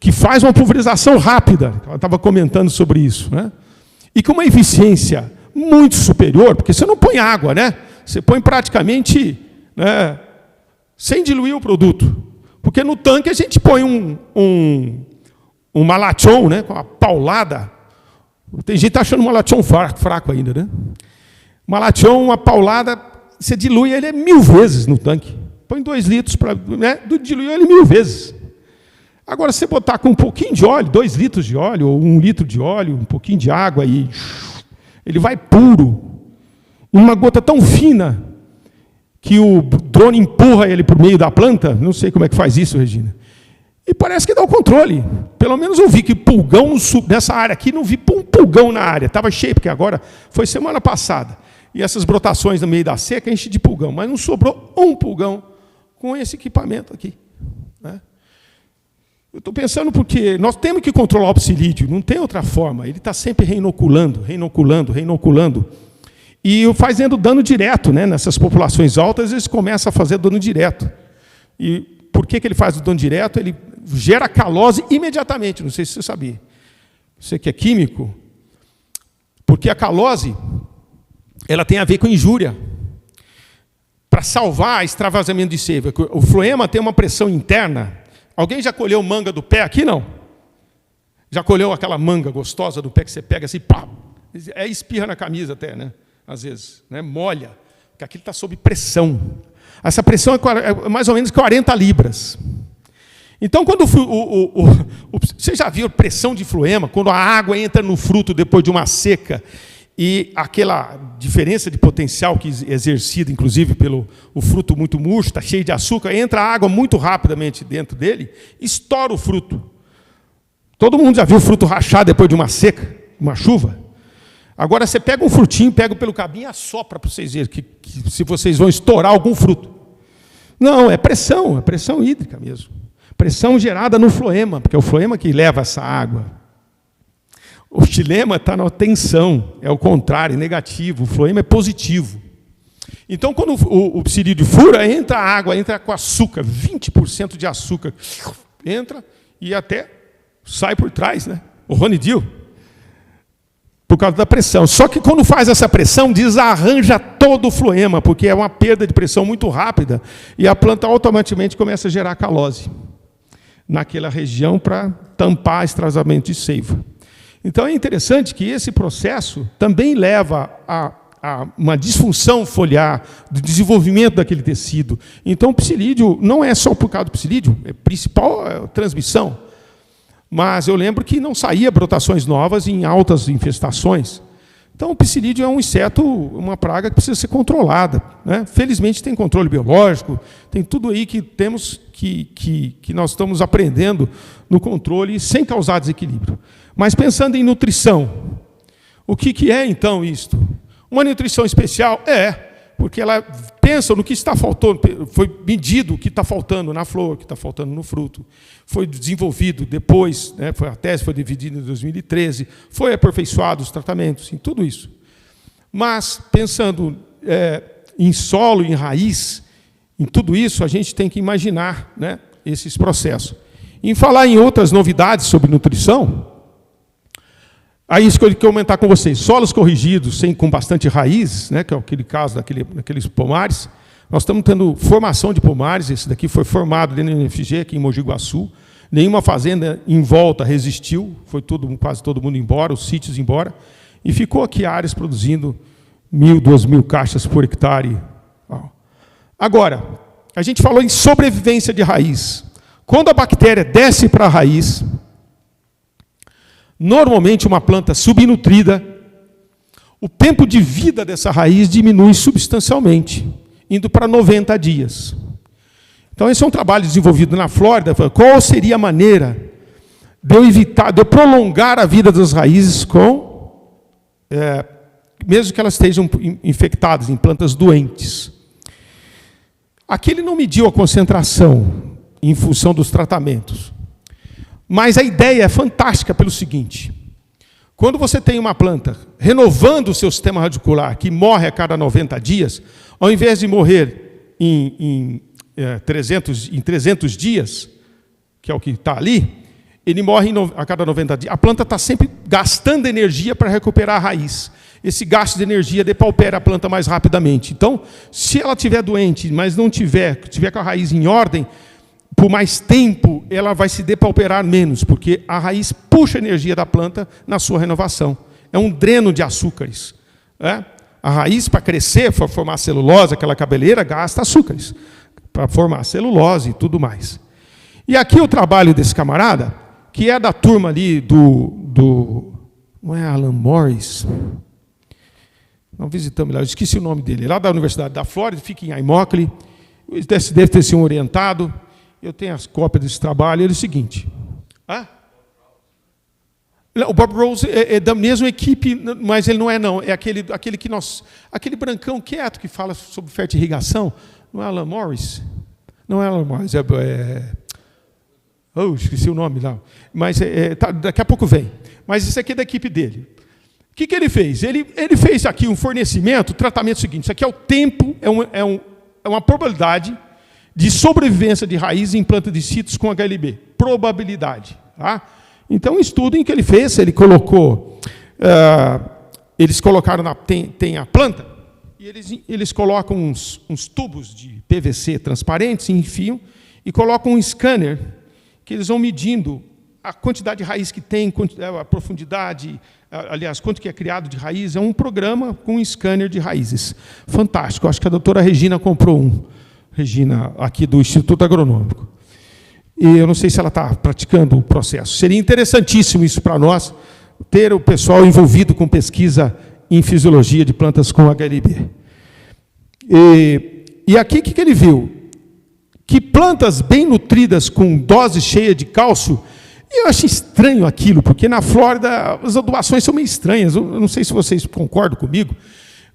que faz uma pulverização rápida, ela estava comentando sobre isso, né? E com uma eficiência muito superior, porque você não põe água, né? Você põe praticamente, né, sem diluir o produto. Porque no tanque a gente põe um malachon, né, com uma paulada. Tem gente achando um malachon fraco ainda, né? Malachon, uma paulada, você dilui ele 1000 vezes no tanque. Põe 2 litros para, né, dilui ele 1000 vezes. Agora, se você botar com um pouquinho de óleo, 2 litros de óleo, ou 1 litro de óleo, um pouquinho de água, e ele vai puro. Uma gota tão fina que o drone empurra ele para o meio da planta. Não sei como é que faz isso, Regina. E parece que dá o controle. Pelo menos eu vi que pulgão nessa área aqui, não vi um pulgão na área. Estava cheio, porque agora foi semana passada. E essas brotações no meio da seca enche de pulgão. Mas não sobrou um pulgão com esse equipamento aqui. Né? Eu estou pensando porque nós temos que controlar o psilídeo, não tem outra forma. Ele está sempre reinoculando. E fazendo dano direto, né? Nessas populações altas, eles começam a fazer dano direto. E por que ele faz o dano direto? Ele gera calose imediatamente, não sei se você sabia. Você que é químico, porque a calose ela tem a ver com injúria. Para salvar extravasamento de seiva, o floema tem uma pressão interna. Alguém já colheu manga do pé aqui? Não. Já colheu aquela manga gostosa do pé que você pega assim, pá, espirra na camisa até, né? Às vezes, né? Molha, porque aquilo está sob pressão. Essa pressão é mais ou menos 40 libras. Então, quando você já viu pressão de floema, quando a água entra no fruto depois de uma seca, e aquela diferença de potencial que é exercida, inclusive, pelo o fruto muito murcho, está cheio de açúcar, entra a água muito rapidamente dentro dele, estoura o fruto. Todo mundo já viu o fruto rachar depois de uma seca, uma chuva? Agora você pega um frutinho, pega pelo cabinho e assopra para vocês verem que se vocês vão estourar algum fruto. Não, é pressão hídrica mesmo. Pressão gerada no floema, porque é o floema que leva essa água. O xilema está na tensão, é o contrário, é negativo. O floema é positivo. Então, quando o psilídeo fura, entra a água, entra com açúcar, 20% de açúcar. Entra e até sai por trás, né? O Ronidil, por causa da pressão. Só que quando faz essa pressão, desarranja todo o floema, porque é uma perda de pressão muito rápida, e a planta automaticamente começa a gerar calose naquela região para tampar extravasamento de seiva. Então é interessante que esse processo também leva a uma disfunção foliar, do desenvolvimento daquele tecido. Então o psilídeo não é só por causa do psilídeo, é a principal transmissão. Mas eu lembro que não saía brotações novas em altas infestações. Então o psilídeo é um inseto, uma praga que precisa ser controlada, né? Felizmente tem controle biológico, tem tudo aí que temos que nós estamos aprendendo no controle sem causar desequilíbrio. Mas pensando em nutrição, o que é então isto? Uma nutrição especial? Porque ela pensa no que está faltando, foi medido o que está faltando na flor, o que está faltando no fruto, foi desenvolvido depois, né, a tese foi dividida em 2013, foi aperfeiçoado os tratamentos, em tudo isso. Mas, pensando em solo, em raiz, em tudo isso, a gente tem que imaginar, né, esses processos. Em falar em outras novidades sobre nutrição, aí isso que eu quero comentar com vocês. Solos corrigidos, com bastante raiz, né, que é aquele caso daqueles pomares. Nós estamos tendo formação de pomares. Esse daqui foi formado dentro do NFG, aqui em Mogi Guaçu. Nenhuma fazenda em volta resistiu. Foi quase todo mundo embora, os sítios embora. E ficou aqui áreas produzindo 1.000, 2.000 caixas por hectare. Agora, a gente falou em sobrevivência de raiz. Quando a bactéria desce para a raiz, normalmente uma planta subnutrida, o tempo de vida dessa raiz diminui substancialmente, indo para 90 dias. Então, esse é um trabalho desenvolvido na Flórida. Qual seria a maneira de eu prolongar a vida das raízes mesmo que elas estejam infectadas em plantas doentes? Aqui ele não mediu a concentração em função dos tratamentos. Mas a ideia é fantástica pelo seguinte: quando você tem uma planta renovando o seu sistema radicular, que morre a cada 90 dias, ao invés de morrer em 300 dias, que é o que está ali, ele morre a cada 90 dias. A planta está sempre gastando energia para recuperar a raiz. Esse gasto de energia depaupera a planta mais rapidamente. Então, se ela estiver doente, mas não tiver com a raiz em ordem, por mais tempo, ela vai se depauperar menos, porque a raiz puxa a energia da planta na sua renovação. É um dreno de açúcares. A raiz, para crescer, para formar celulose, aquela cabeleira, gasta açúcares, para formar celulose e tudo mais. E aqui o trabalho desse camarada, que é da turma ali não é Alan Morris? Não visitamos lá, eu esqueci o nome dele. Lá da Universidade da Flórida, fica em Immokalee. Deve ter sido um orientado. Eu tenho as cópias desse trabalho. Ele é o seguinte. O Bob Rose é da mesma equipe, mas ele não é, não. É aquele aquele brancão quieto que fala sobre fertirrigação. Não é Alan Morris? Não é Alan Morris. Esqueci o nome lá. Mas daqui a pouco vem. Mas isso aqui é da equipe dele. O que ele fez? Ele fez aqui um fornecimento, tratamento seguinte. Isso aqui é o tempo, é uma probabilidade de sobrevivência de raiz em planta de cítrus com HLB. Probabilidade. Tá? Então, um estudo em que ele fez, ele colocou... eles colocaram... Tem a planta, e eles colocam uns tubos de PVC transparentes, enfiam, e colocam um scanner, que eles vão medindo a quantidade de raiz que tem, a profundidade, aliás, quanto que é criado de raiz, é um programa com um scanner de raízes. Fantástico. Acho que a doutora Regina comprou um. Regina, aqui do Instituto Agronômico. E eu não sei se ela está praticando o processo. Seria interessantíssimo isso para nós, ter o pessoal envolvido com pesquisa em fisiologia de plantas com HLB. E aqui o que ele viu? Que plantas bem nutridas com dose cheia de cálcio, e eu achei estranho aquilo, porque na Flórida as adubações são meio estranhas, eu não sei se vocês concordam comigo.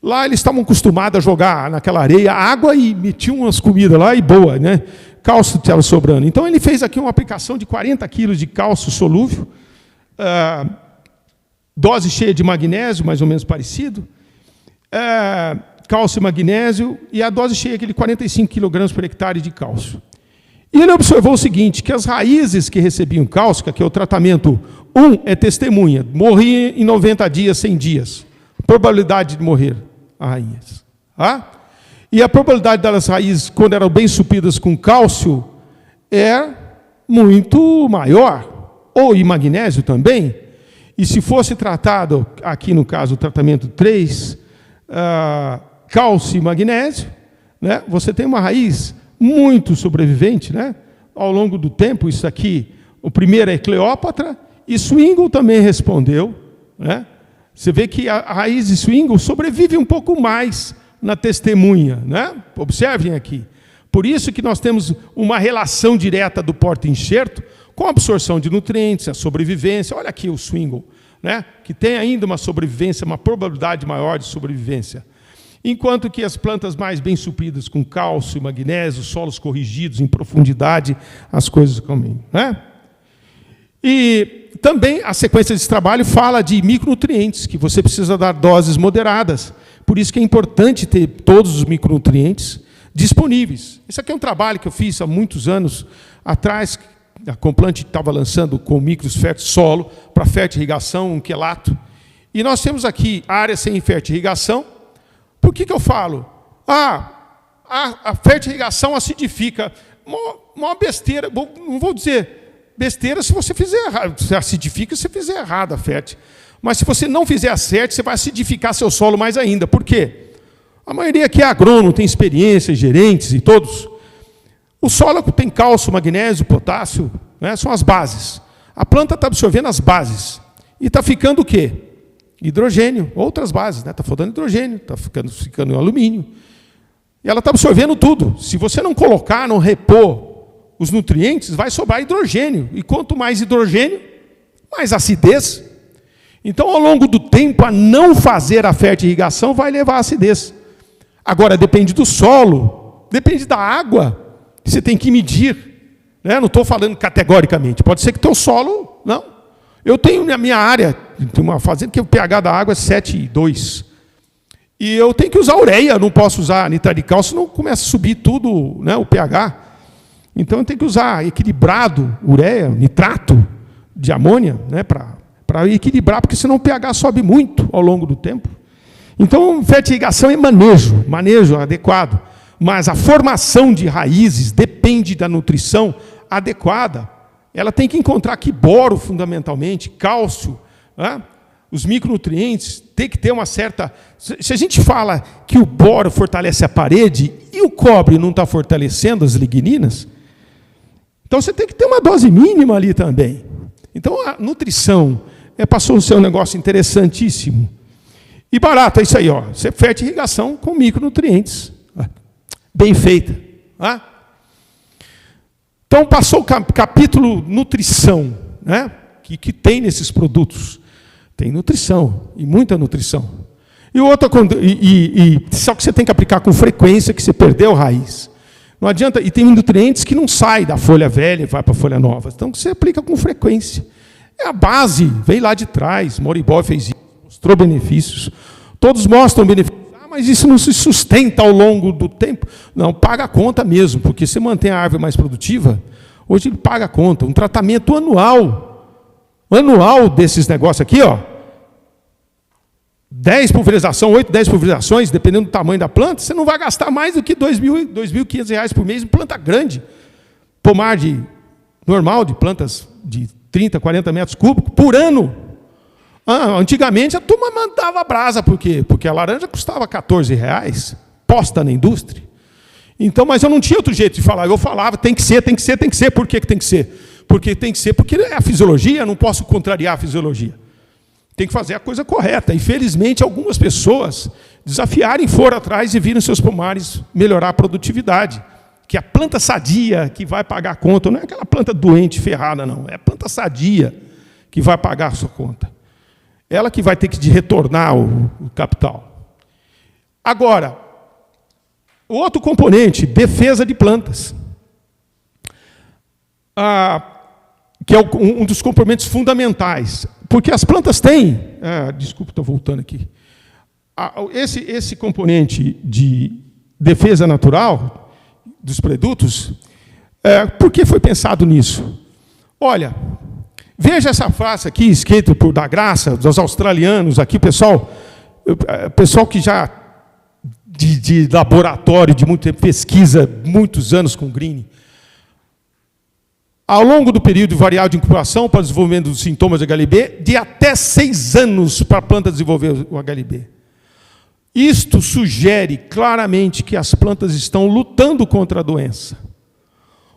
Lá eles estavam acostumados a jogar naquela areia água e metiam umas comidas lá e boa, né? Cálcio estava sobrando. Então ele fez aqui uma aplicação de 40 quilos de cálcio solúvel, dose cheia de magnésio, mais ou menos parecido, cálcio e magnésio, e a dose cheia de 45 kg por hectare de cálcio. E ele observou o seguinte, que as raízes que recebiam cálcio, que é o tratamento 1 é testemunha, morria em 90 dias, 100 dias. Probabilidade de morrer as raízes. Tá? E a probabilidade das raízes, quando eram bem supridas com cálcio, é muito maior. Ou em magnésio também. E se fosse tratado, aqui no caso o tratamento 3, cálcio e magnésio, né, você tem uma raiz muito sobrevivente, né? Ao longo do tempo. Isso aqui, o primeiro é Cleópatra, e Swingle também respondeu, né? Você vê que a raiz de Swingle sobrevive um pouco mais na testemunha, né? Observem aqui. Por isso que nós temos uma relação direta do porta-enxerto com a absorção de nutrientes, a sobrevivência. Olha aqui o Swingle, né? Que tem ainda uma sobrevivência, uma probabilidade maior de sobrevivência. Enquanto que as plantas mais bem supridas com cálcio e magnésio, solos corrigidos em profundidade, as coisas caminham, né? E também a sequência desse trabalho fala de micronutrientes, que você precisa dar doses moderadas. Por isso que é importante ter todos os micronutrientes disponíveis. Esse aqui é um trabalho que eu fiz há muitos anos atrás. A Complant estava lançando com micros fértil-solo para fertirrigação, um quelato. E nós temos aqui área sem fertirrigação. Por que eu falo? A fertirrigação acidifica. Uma besteira, não vou dizer besteira se você fizer errado. Se acidifica se você fizer errado a fértil. Mas se você não fizer a certo, você vai acidificar seu solo mais ainda. Por quê? A maioria aqui é agrônomo, tem experiência, gerentes e todos. O solo tem cálcio, magnésio, potássio, né, são as bases. A planta está absorvendo as bases. E está ficando o quê? Hidrogênio, outras bases, né? Está faltando hidrogênio, está ficando alumínio. E ela está absorvendo tudo. Se você não colocar, não repor os nutrientes, vai sobrar hidrogênio. E quanto mais hidrogênio, mais acidez. Então, ao longo do tempo, a não fazer a fertirrigação vai levar à acidez. Agora, depende do solo, depende da água, que você tem que medir. Né? Não estou falando categoricamente. Pode ser que teu solo... Não. Eu tenho na minha área, tem uma fazenda que o pH da água é 7,2. E eu tenho que usar ureia, não posso usar nitrado de cálcio, senão começa a subir tudo, né, o pH. Então eu tenho que usar equilibrado, ureia, nitrato de amônia, né, para equilibrar, porque senão o pH sobe muito ao longo do tempo. Então, fertirrigação é manejo adequado. Mas a formação de raízes depende da nutrição adequada. Ela tem que encontrar aqui boro, fundamentalmente, cálcio, né? Os micronutrientes, tem que ter uma certa... Se a gente fala que o boro fortalece a parede e o cobre não está fortalecendo as ligninas, então você tem que ter uma dose mínima ali também. Então a nutrição passou a ser um negócio interessantíssimo. E barato, é isso aí, ó. Você fertirrigação com micronutrientes. Bem feita. Tá? Então, passou o capítulo nutrição, né? que tem nesses produtos. Tem nutrição, e muita nutrição. E outra, só que você tem que aplicar com frequência, que você perdeu a raiz. Não adianta, e tem nutrientes que não saem da folha velha e vai para a folha nova. Então, você aplica com frequência. É a base, veio lá de trás, Moribó fez isso, mostrou benefícios. Todos mostram benefícios. Mas isso não se sustenta ao longo do tempo. Não, paga a conta mesmo, porque você mantém a árvore mais produtiva, hoje ele paga a conta. Um tratamento anual desses negócios aqui, ó, 10 pulverizações, 8, 10 pulverizações, dependendo do tamanho da planta, você não vai gastar mais do que R$ 2.500 por mês em planta grande. Pomar normal, de plantas de 30, 40 metros cúbicos por ano. Antigamente a turma mandava brasa, por quê? Porque a laranja custava R$14, posta na indústria. Então, mas eu não tinha outro jeito de falar. Eu falava, tem que ser, tem que ser, tem que ser. Por que tem que ser? Porque tem que ser, porque é a fisiologia, não posso contrariar a fisiologia. Tem que fazer a coisa correta. Infelizmente, algumas pessoas desafiaram e foram atrás e viram seus pomares melhorar a produtividade. Que a planta sadia que vai pagar a conta, não é aquela planta doente, ferrada, não. É a planta sadia que vai pagar a sua conta. Ela que vai ter que retornar o capital. Agora, o outro componente, defesa de plantas. Que é um dos componentes fundamentais. Porque as plantas têm... desculpa, estou voltando aqui. Esse componente de defesa natural dos produtos, por que foi pensado nisso? Olha... Veja essa frase aqui, escrita por Da Graça, dos australianos, aqui, pessoal que já de laboratório, de muito tempo, pesquisa, muitos anos com green. Ao longo do período variável de incubação para o desenvolvimento dos sintomas de HLB, de até 6 anos para a planta desenvolver o HLB. Isto sugere claramente que as plantas estão lutando contra a doença.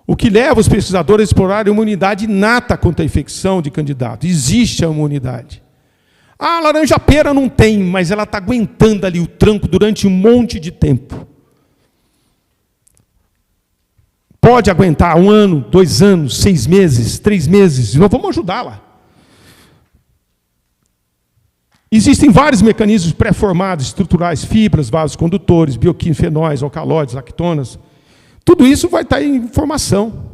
O que leva os pesquisadores a explorar a imunidade inata contra a infecção de candidato. Existe a imunidade. A laranja-pera não tem, mas ela está aguentando ali o tranco durante um monte de tempo. Pode aguentar 1 ano, 2 anos, 6 meses, 3 meses. Nós vamos ajudá-la. Existem vários mecanismos pré-formados, estruturais, fibras, vasos condutores, bioquinfenóis, alcaloides, lactonas. Tudo isso vai estar em formação.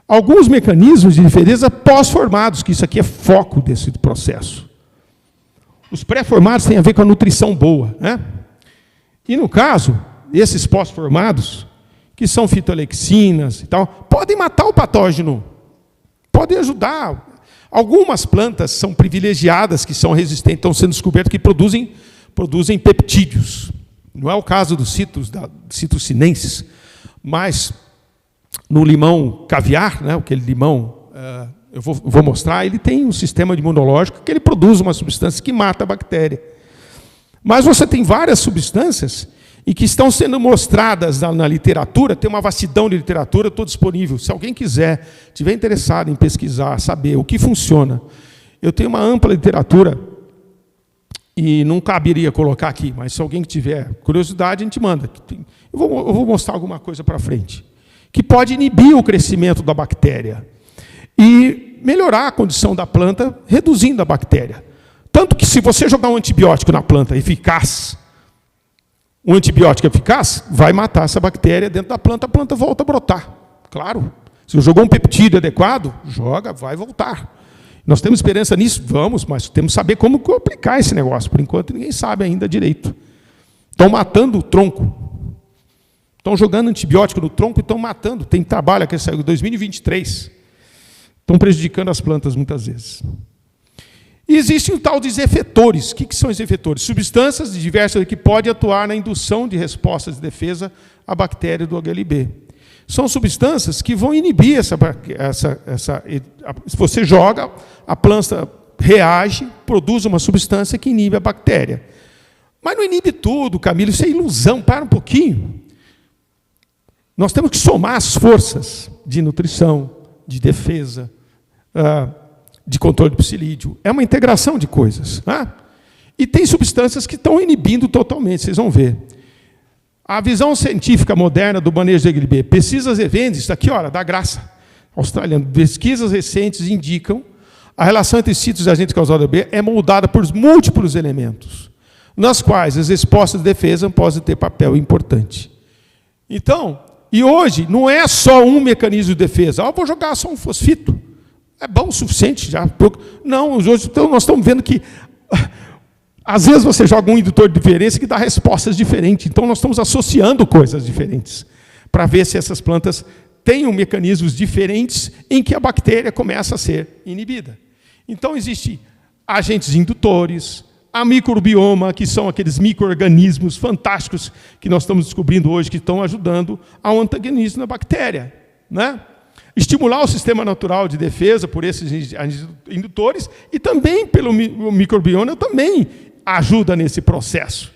Alguns mecanismos de defesa pós-formados, que isso aqui é foco desse processo. Os pré-formados têm a ver com a nutrição boa, né? E, no caso, esses pós-formados, que são fitolexinas e tal, podem matar o patógeno, podem ajudar. Algumas plantas são privilegiadas, que são resistentes, estão sendo descobertas, que produzem peptídeos. Não é o caso dos Citrus sinensis, mas no limão caviar, né, aquele limão, eu vou mostrar, ele tem um sistema imunológico que ele produz uma substância que mata a bactéria. Mas você tem várias substâncias e que estão sendo mostradas na literatura, tem uma vastidão de literatura, estou disponível. Se alguém quiser, estiver interessado em pesquisar, saber o que funciona, eu tenho uma ampla literatura e não caberia colocar aqui, mas se alguém tiver curiosidade, a gente manda. Eu vou mostrar alguma coisa para frente, que pode inibir o crescimento da bactéria e melhorar a condição da planta, reduzindo a bactéria. Tanto que se você jogar um antibiótico na planta eficaz, um antibiótico eficaz vai matar essa bactéria dentro da planta, a planta volta a brotar. Claro. Se eu jogou um peptídeo adequado, joga, vai voltar. Nós temos esperança nisso? Vamos, mas temos que saber como aplicar esse negócio. Por enquanto, ninguém sabe ainda direito. Estão matando o tronco. Estão jogando antibiótico no tronco e estão matando. Tem trabalho que saiu em 2023. Estão prejudicando as plantas muitas vezes. E existe o tal dos efetores. O que são os efetores? Substâncias diversas que podem atuar na indução de respostas de defesa à bactéria do HLB. São substâncias que vão inibir se você joga, a planta reage, produz uma substância que inibe a bactéria. Mas não inibe tudo, Camilo, isso é ilusão, para um pouquinho. Nós temos que somar as forças de nutrição, de defesa, de controle do psilídeo. É uma integração de coisas. E tem substâncias que estão inibindo totalmente, vocês vão ver. A visão científica moderna do manejo de HLB, pesquisas recentes, isso aqui, olha, Da Graça, australiano, pesquisas recentes indicam a relação entre sítios e agentes causadores de HLB é moldada por múltiplos elementos, nas quais as respostas de defesa podem ter papel importante. Então, e hoje, não é só um mecanismo de defesa. Vou jogar só um fosfito. É bom o suficiente já. Não, hoje então, nós estamos vendo que às vezes você joga um indutor de diferença que dá respostas diferentes. Então, nós estamos associando coisas diferentes para ver se essas plantas têm mecanismos diferentes em que a bactéria começa a ser inibida. Então, existem agentes indutores, a microbioma, que são aqueles micro-organismos fantásticos que nós estamos descobrindo hoje, que estão ajudando ao antagonismo da bactéria, né? estimular o sistema natural de defesa por esses indutores e também pelo microbioma também ajuda nesse processo.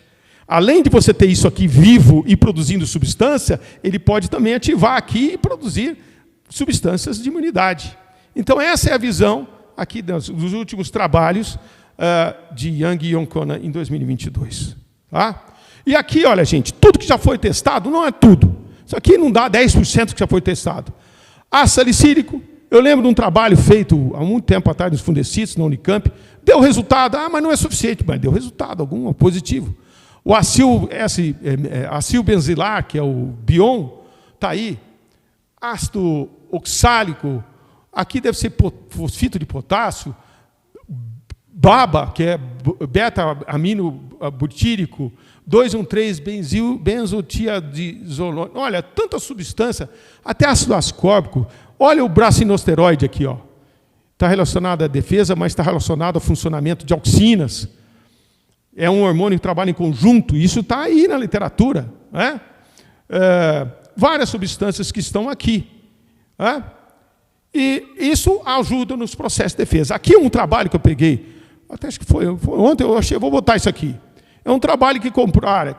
Além de você ter isso aqui vivo e produzindo substância, ele pode também ativar aqui e produzir substâncias de imunidade. Então, essa é a visão aqui dos últimos trabalhos de Yang e Onkona em 2022. Tá? E aqui, olha, gente, tudo que já foi testado, não é tudo. Isso aqui não dá 10% que já foi testado. Ácido salicílico, eu lembro de um trabalho feito há muito tempo atrás nos fundecitos, na Unicamp, deu resultado, mas não é suficiente, mas deu resultado, algum positivo. O acil benzilar, que é o Bion, está aí. Ácido oxálico, aqui deve ser fosfito de potássio. BABA, que é beta-aminobutírico, 2,1,3-benzotiazolônico. Olha, tanta substância, até ácido ascórbico. Olha o bracinosteroide aqui, ó. Está relacionado à defesa, mas está relacionado ao funcionamento de auxinas. É um hormônio que trabalha em conjunto, isso está aí na literatura. Né? Várias substâncias que estão aqui. Né? E isso ajuda nos processos de defesa. Aqui é um trabalho que eu peguei, até acho que foi ontem, eu achei, vou botar isso aqui. É um trabalho que compara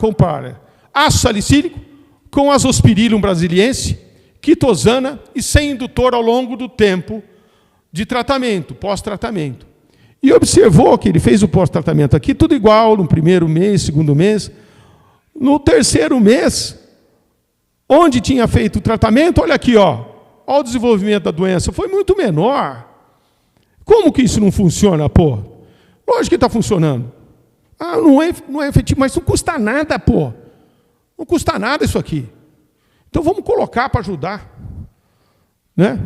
ácido salicílico com azospirillum brasiliense, quitosana e sem indutor ao longo do tempo de tratamento, pós-tratamento. E observou que ele fez o pós-tratamento aqui, tudo igual, no primeiro mês, segundo mês. No terceiro mês, onde tinha feito o tratamento, olha aqui, ó, olha o desenvolvimento da doença, foi muito menor. Como que isso não funciona, pô? Lógico que está funcionando. Não é efetivo, mas não custa nada, pô. Não custa nada isso aqui. Então vamos colocar para ajudar. Né?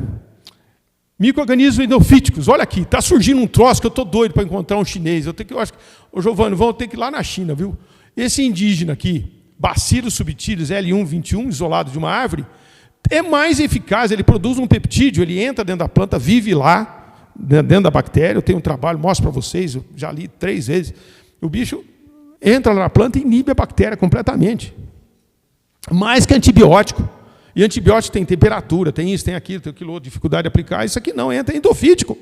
Micro-organismos endofíticos, olha aqui, está surgindo um troço que eu estou doido para encontrar um chinês. Eu acho que, Giovanni, vamos ter que ir lá na China, viu? Esse indígena aqui, Bacillus subtilis L121, isolado de uma árvore, é mais eficaz, ele produz um peptídeo, ele entra dentro da planta, vive lá, dentro da bactéria. Eu tenho um trabalho, mostro para vocês, eu já li 3 vezes. O bicho entra lá na planta e inibe a bactéria completamente. Mais que antibiótico. E antibiótico tem temperatura, tem isso, tem aquilo, tem aquilo, dificuldade de aplicar. Isso aqui não, entra endofítico.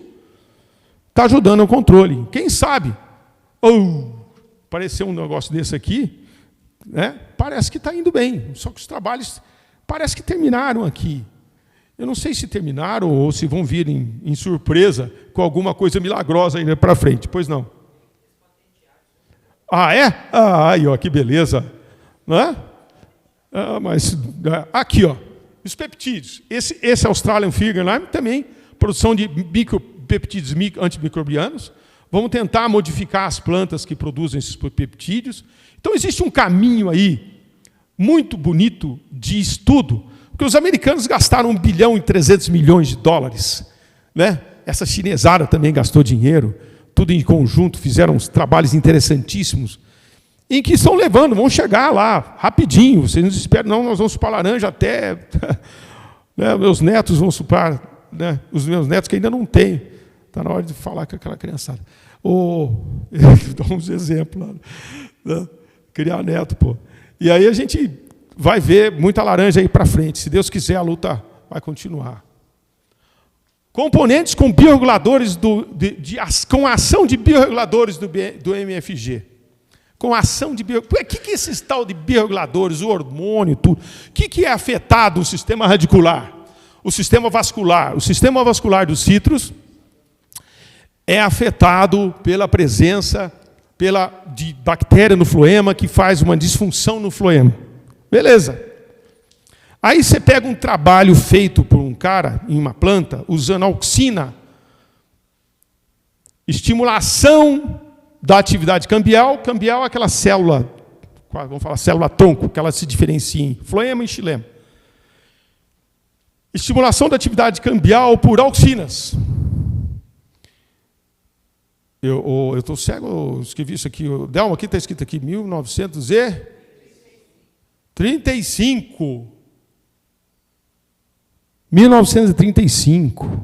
Está ajudando no controle. Quem sabe? Apareceu um negócio desse aqui, né? Parece que está indo bem. Só que os trabalhos parece que terminaram aqui. Eu não sei se terminaram ou se vão vir em surpresa com alguma coisa milagrosa ainda para frente. Pois não. É? Aí, ó, que beleza. Não é? Aqui, ó, os peptídeos. Esse Australian Figure também, produção de peptídeos antimicrobianos. Vamos tentar modificar as plantas que produzem esses peptídeos. Então, existe um caminho aí muito bonito de estudo, porque os americanos gastaram $1 bilhão e 300 milhões de dólares. Né? Essa chinesada também gastou dinheiro, tudo em conjunto, fizeram uns trabalhos interessantíssimos, em que estão levando, vão chegar lá, rapidinho, vocês não esperam, não, nós vamos chupar laranja até... né, meus netos vão chupar, né, os meus netos que ainda não têm. Está na hora de falar com aquela criançada. Dá uns exemplos. Né? Criar neto, pô. E aí a gente vai ver muita laranja aí para frente. Se Deus quiser, a luta vai continuar. Componentes com bioreguladores, com a ação de bioreguladores do MFG. Com a ação de bioreguladores. O que é esse tal de bioreguladores, o hormônio, tudo? O que é afetado o sistema radicular? O sistema vascular. O sistema vascular dos citros é afetado pela presença de bactéria no floema, que faz uma disfunção no floema. Beleza. Aí você pega um trabalho feito por um cara em uma planta, usando auxina, estimulação da atividade cambial. Cambial é aquela célula, vamos falar célula-tronco, que ela se diferencia em floema e xilema. Estimulação da atividade cambial por auxinas. Eu estou cego, eu escrevi isso aqui. Delma, aqui está escrito aqui, 1935. 1935.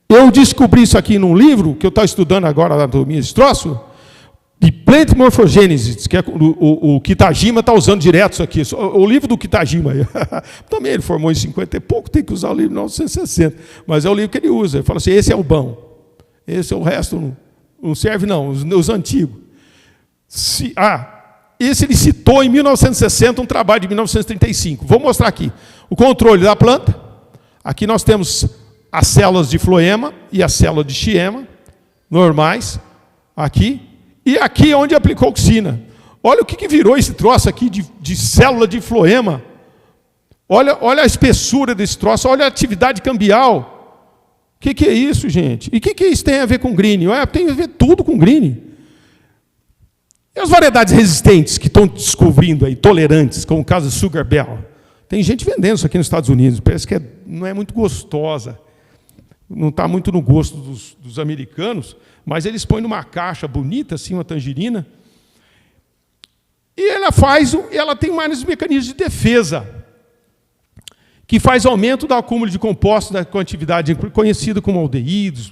Eu descobri isso aqui num livro, que eu estou estudando agora, anatomia desse troço, de Plant Morphogenesis, que é o Kitajima está usando direto isso aqui. O livro do Kitajima, também ele formou em 50 e pouco, tem que usar o livro de 1960. Mas é o livro que ele usa. Ele fala assim, esse é o bom. Esse é o resto não serve, não, os antigos. Esse ele citou em 1960, um trabalho de 1935. Vou mostrar aqui. O controle da planta. Aqui nós temos as células de floema e a célula de xiema, normais, aqui. E aqui é onde aplicou auxina. Olha o que virou esse troço aqui de célula de floema. Olha a espessura desse troço, olha a atividade cambial. O que é isso, gente? E o que isso tem a ver com greening? Tem a ver tudo com greening. E as variedades resistentes que estão descobrindo aí, tolerantes, como o caso do Sugar Bell? Tem gente vendendo isso aqui nos Estados Unidos, parece que não é muito gostosa. Não está muito no gosto dos americanos, mas eles põem numa caixa bonita, assim, uma tangerina, e ela tem mais mecanismos de defesa, que faz aumento do acúmulo de compostos com atividade conhecida como aldeídos,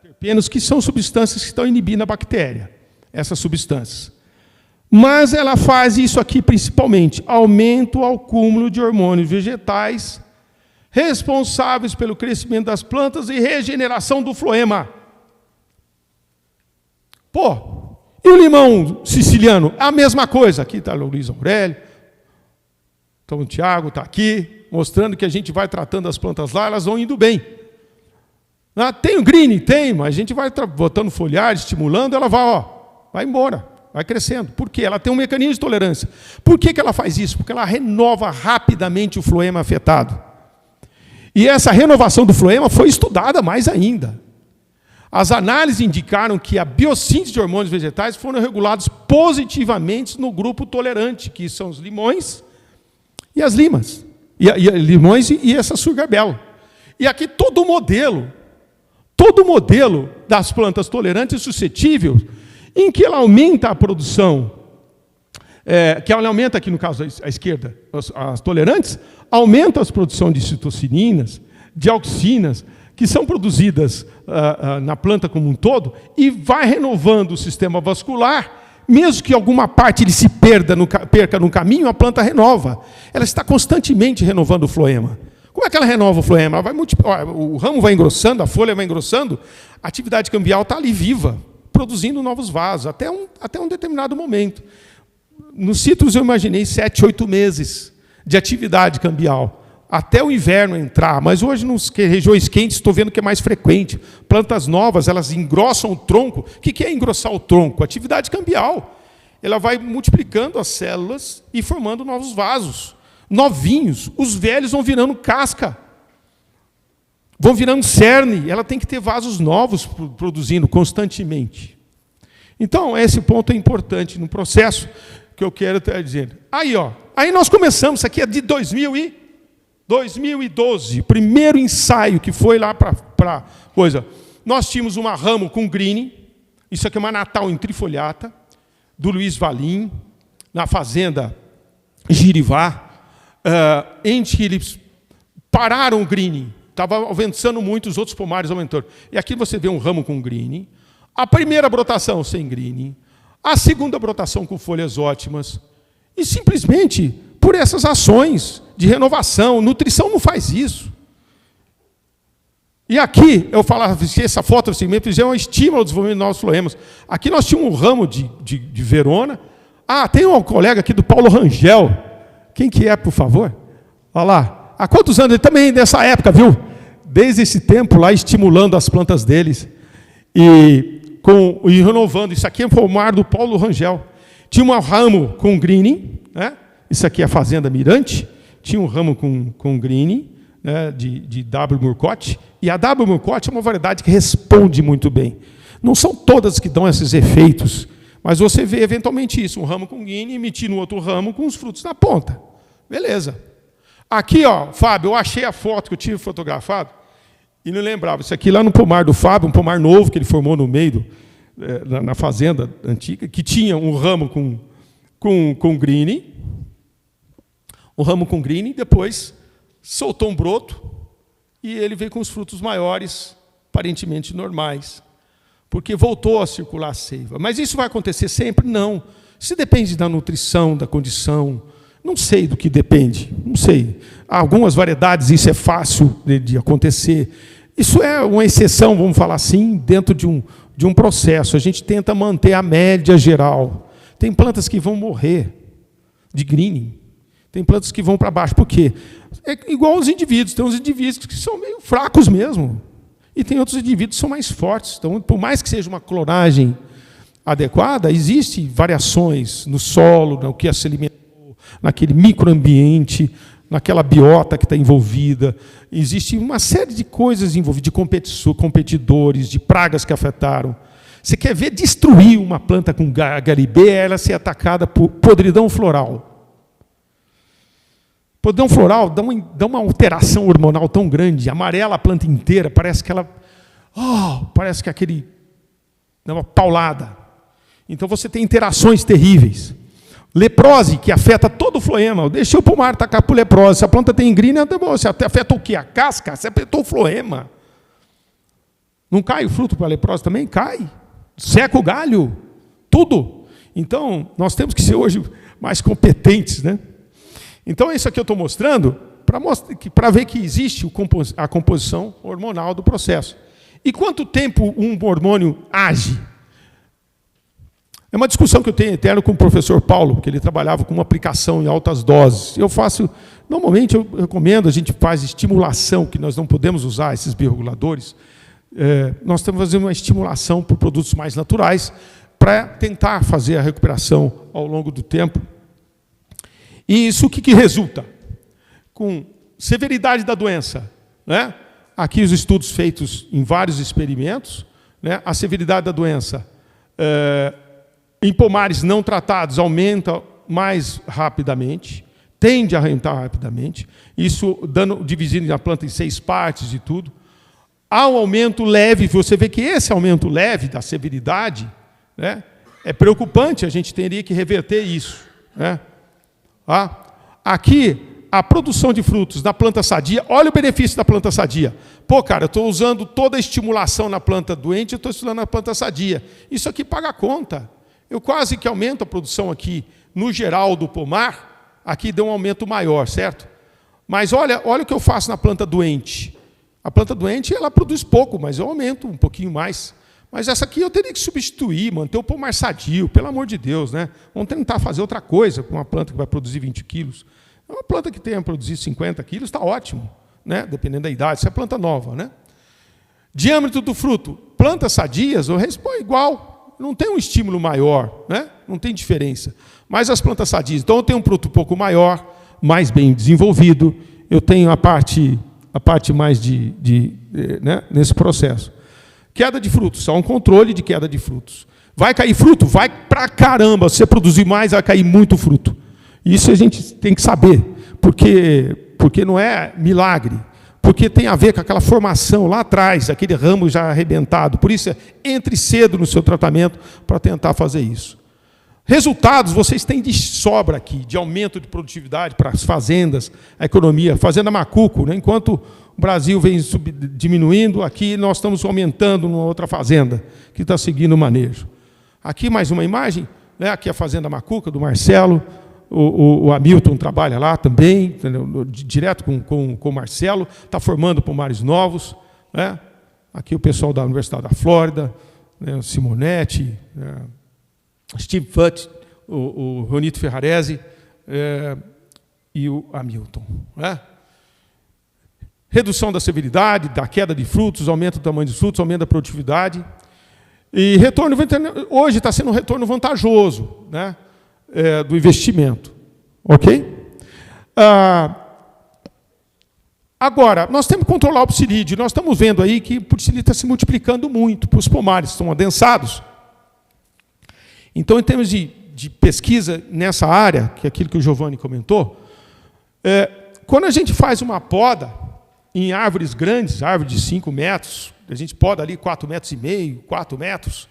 terpenos, que são substâncias que estão inibindo a bactéria, essas substâncias. Mas ela faz isso aqui principalmente, aumenta o acúmulo de hormônios vegetais, responsáveis pelo crescimento das plantas e regeneração do floema. E o limão siciliano? A mesma coisa. Aqui está o Luiz Aurélio, então o Tiago está aqui, mostrando que a gente vai tratando as plantas lá, elas vão indo bem. Tem o green? Tem, mas a gente vai botando folhagem, estimulando, ela vai embora, vai crescendo. Por quê? Ela tem um mecanismo de tolerância. Por que ela faz isso? Porque ela renova rapidamente o floema afetado. E essa renovação do floema foi estudada mais ainda. As análises indicaram que a biossíntese de hormônios vegetais foram regulados positivamente no grupo tolerante, que são os limões e as limas. Limões e essa Sugar Bell. E aqui todo o modelo das plantas tolerantes e suscetíveis, em que ela aumenta a produção, que ela aumenta aqui no caso à esquerda, as tolerantes, aumenta a produção de citocininas, de auxinas, que são produzidas na planta como um todo, e vai renovando o sistema vascular, mesmo que alguma parte ele se perca no caminho, a planta renova. Ela está constantemente renovando o floema. Como é que ela renova o floema? O ramo vai engrossando, a folha vai engrossando, a atividade cambial está ali viva, produzindo novos vasos, até um determinado momento. Nos citros eu imaginei 7, 8 meses de atividade cambial, até o inverno entrar, mas hoje nas regiões quentes estou vendo que é mais frequente. Plantas novas, elas engrossam o tronco. O que é engrossar o tronco? Atividade cambial. Ela vai multiplicando as células e formando novos vasos, novinhos. Os velhos vão virando casca, vão virando cerne. Ela tem que ter vasos novos produzindo constantemente. Então, esse ponto é importante no processo que eu quero estar dizendo. Aí nós começamos, isso aqui é de 2012, primeiro ensaio que foi lá para coisa. Nós tínhamos uma ramo com greening, isso aqui é uma Natal em trifoliata, do Luiz Valim, na fazenda Girivá, em que eles pararam o greening, estava avançando muito, os outros pomares aumentaram. E aqui você vê um ramo com greening, a primeira brotação sem greening, a segunda brotação com folhas ótimas, e simplesmente por essas ações de renovação. Nutrição não faz isso. E aqui, eu falava que essa fotossegmento é um estímulo ao desenvolvimento de novos floemas. Aqui nós tínhamos um ramo de Verona. Tem um colega aqui do Paulo Rangel. Quem que é, por favor? Olha lá. Há quantos anos? Ele também nessa época, viu? Desde esse tempo lá, estimulando as plantas deles. E renovando. Isso aqui é o pomar do Paulo Rangel. Tinha um ramo com greening, né? Isso aqui é a Fazenda Mirante. Tinha um ramo com greening, né, de W. Murcott. E a W. Murcott é uma variedade que responde muito bem. Não são todas que dão esses efeitos, mas você vê eventualmente isso, um ramo com greening emitindo outro ramo com os frutos na ponta. Beleza. Aqui, Fábio, eu achei a foto que eu tive fotografado e não lembrava. Isso aqui lá no pomar do Fábio, um pomar novo que ele formou no meio, na fazenda antiga, que tinha um ramo com greening, depois soltou um broto e ele veio com os frutos maiores, aparentemente normais. porque voltou a circular a seiva. Mas isso vai acontecer sempre? Não. Isso depende da nutrição, da condição. Não sei do que depende, não sei. Algumas variedades isso é fácil de acontecer. Isso é uma exceção, vamos falar assim, dentro de um processo. A gente tenta manter a média geral. Tem plantas que vão morrer de greening. Tem plantas que vão para baixo. Por quê? É igual os indivíduos. Tem uns indivíduos que são meio fracos mesmo. E tem outros indivíduos que são mais fortes. Então, por mais que seja uma clonagem adequada, existem variações no solo, no que se alimentou, naquele microambiente, naquela biota que está envolvida. Existe uma série de coisas envolvidas, de competidores, de pragas que afetaram. Você quer ver destruir uma planta com HLB, ela ser atacada por podridão floral. Podridão floral dá uma alteração hormonal tão grande, amarela a planta inteira, parece que ela... parece que aquele... dá uma paulada. Então você tem interações terríveis. Leprose, que afeta todo o floema. Deixa o pomar atacar por leprose. Se a planta tem ingrina, você afeta o quê? A casca? Você afetou o floema. Não cai o fruto para a leprose também? Cai. Seca o galho. Tudo. Então, nós temos que ser hoje mais competentes, né? Então, isso aqui eu estou mostrando para ver que existe a composição hormonal do processo. E quanto tempo um hormônio age? É uma discussão que eu tenho eterno com o professor Paulo, porque ele trabalhava com uma aplicação em altas doses. Normalmente eu recomendo, a gente faz estimulação, que nós não podemos usar esses bioreguladores. Nós estamos fazendo uma estimulação por produtos mais naturais para tentar fazer a recuperação ao longo do tempo. E isso o que resulta? Com severidade da doença, né? Aqui os estudos feitos em vários experimentos, né? A severidade da doença em pomares não tratados aumenta mais rapidamente, tende a aumentar rapidamente, isso dividindo a planta em 6 partes e tudo. Há um aumento leve, você vê que esse aumento leve da severidade, né, é preocupante, a gente teria que reverter isso, né? Aqui, a produção de frutos da planta sadia, olha o benefício da planta sadia. Pô, cara, eu estou usando toda a estimulação na planta doente, eu estou estimulando na planta sadia. Isso aqui paga a conta. Eu quase que aumento a produção aqui, no geral do pomar, aqui deu um aumento maior, certo? Mas olha o que eu faço na planta doente. A planta doente, ela produz pouco, mas eu aumento um pouquinho mais. Mas essa aqui eu teria que substituir, manter o pomar sadio, pelo amor de Deus, né? Vamos tentar fazer outra coisa com uma planta que vai produzir 20 quilos. Uma planta que tenha produzido 50 quilos está ótimo, né? Dependendo da idade, se é planta nova, né? Diâmetro do fruto. Plantas sadias, eu respondo igual. Não tem um estímulo maior, né? Não tem diferença. Mas as plantas sadias, então eu tenho um fruto um pouco maior, mais bem desenvolvido, eu tenho a parte mais né, nesse processo. Queda de frutos, só um controle de queda de frutos. Vai cair fruto? Vai pra caramba. Se você produzir mais, vai cair muito fruto. Isso a gente tem que saber, porque não é milagre, porque tem a ver com aquela formação lá atrás, aquele ramo já arrebentado. Por isso, entre cedo no seu tratamento para tentar fazer isso. Resultados vocês têm de sobra aqui, de aumento de produtividade para as fazendas, a economia, fazenda macuco, né? Enquanto o Brasil vem diminuindo, aqui nós estamos aumentando numa outra fazenda, que está seguindo o manejo. Aqui mais uma imagem, né? Aqui a fazenda macuca do Marcelo, o Hamilton trabalha lá também, entendeu? Direto com o Marcelo, está formando pomares novos, né? Aqui o pessoal da Universidade da Flórida, né? O Simonetti, Steve Futt, o Ronito Ferrarese e o Hamilton, né? Redução da severidade, da queda de frutos, aumento do tamanho dos frutos, aumento da produtividade. E retorno, hoje está sendo um retorno vantajoso, né, do investimento. Ok? Agora, nós temos que controlar o psilídeo. Nós estamos vendo aí que o psilídeo está se multiplicando muito, os pomares estão adensados. Então, em termos de pesquisa nessa área, que é aquilo que o Giovanni comentou, quando a gente faz uma poda em árvores grandes, árvore de 5 metros, a gente poda ali 4,5 metros, 4 metros,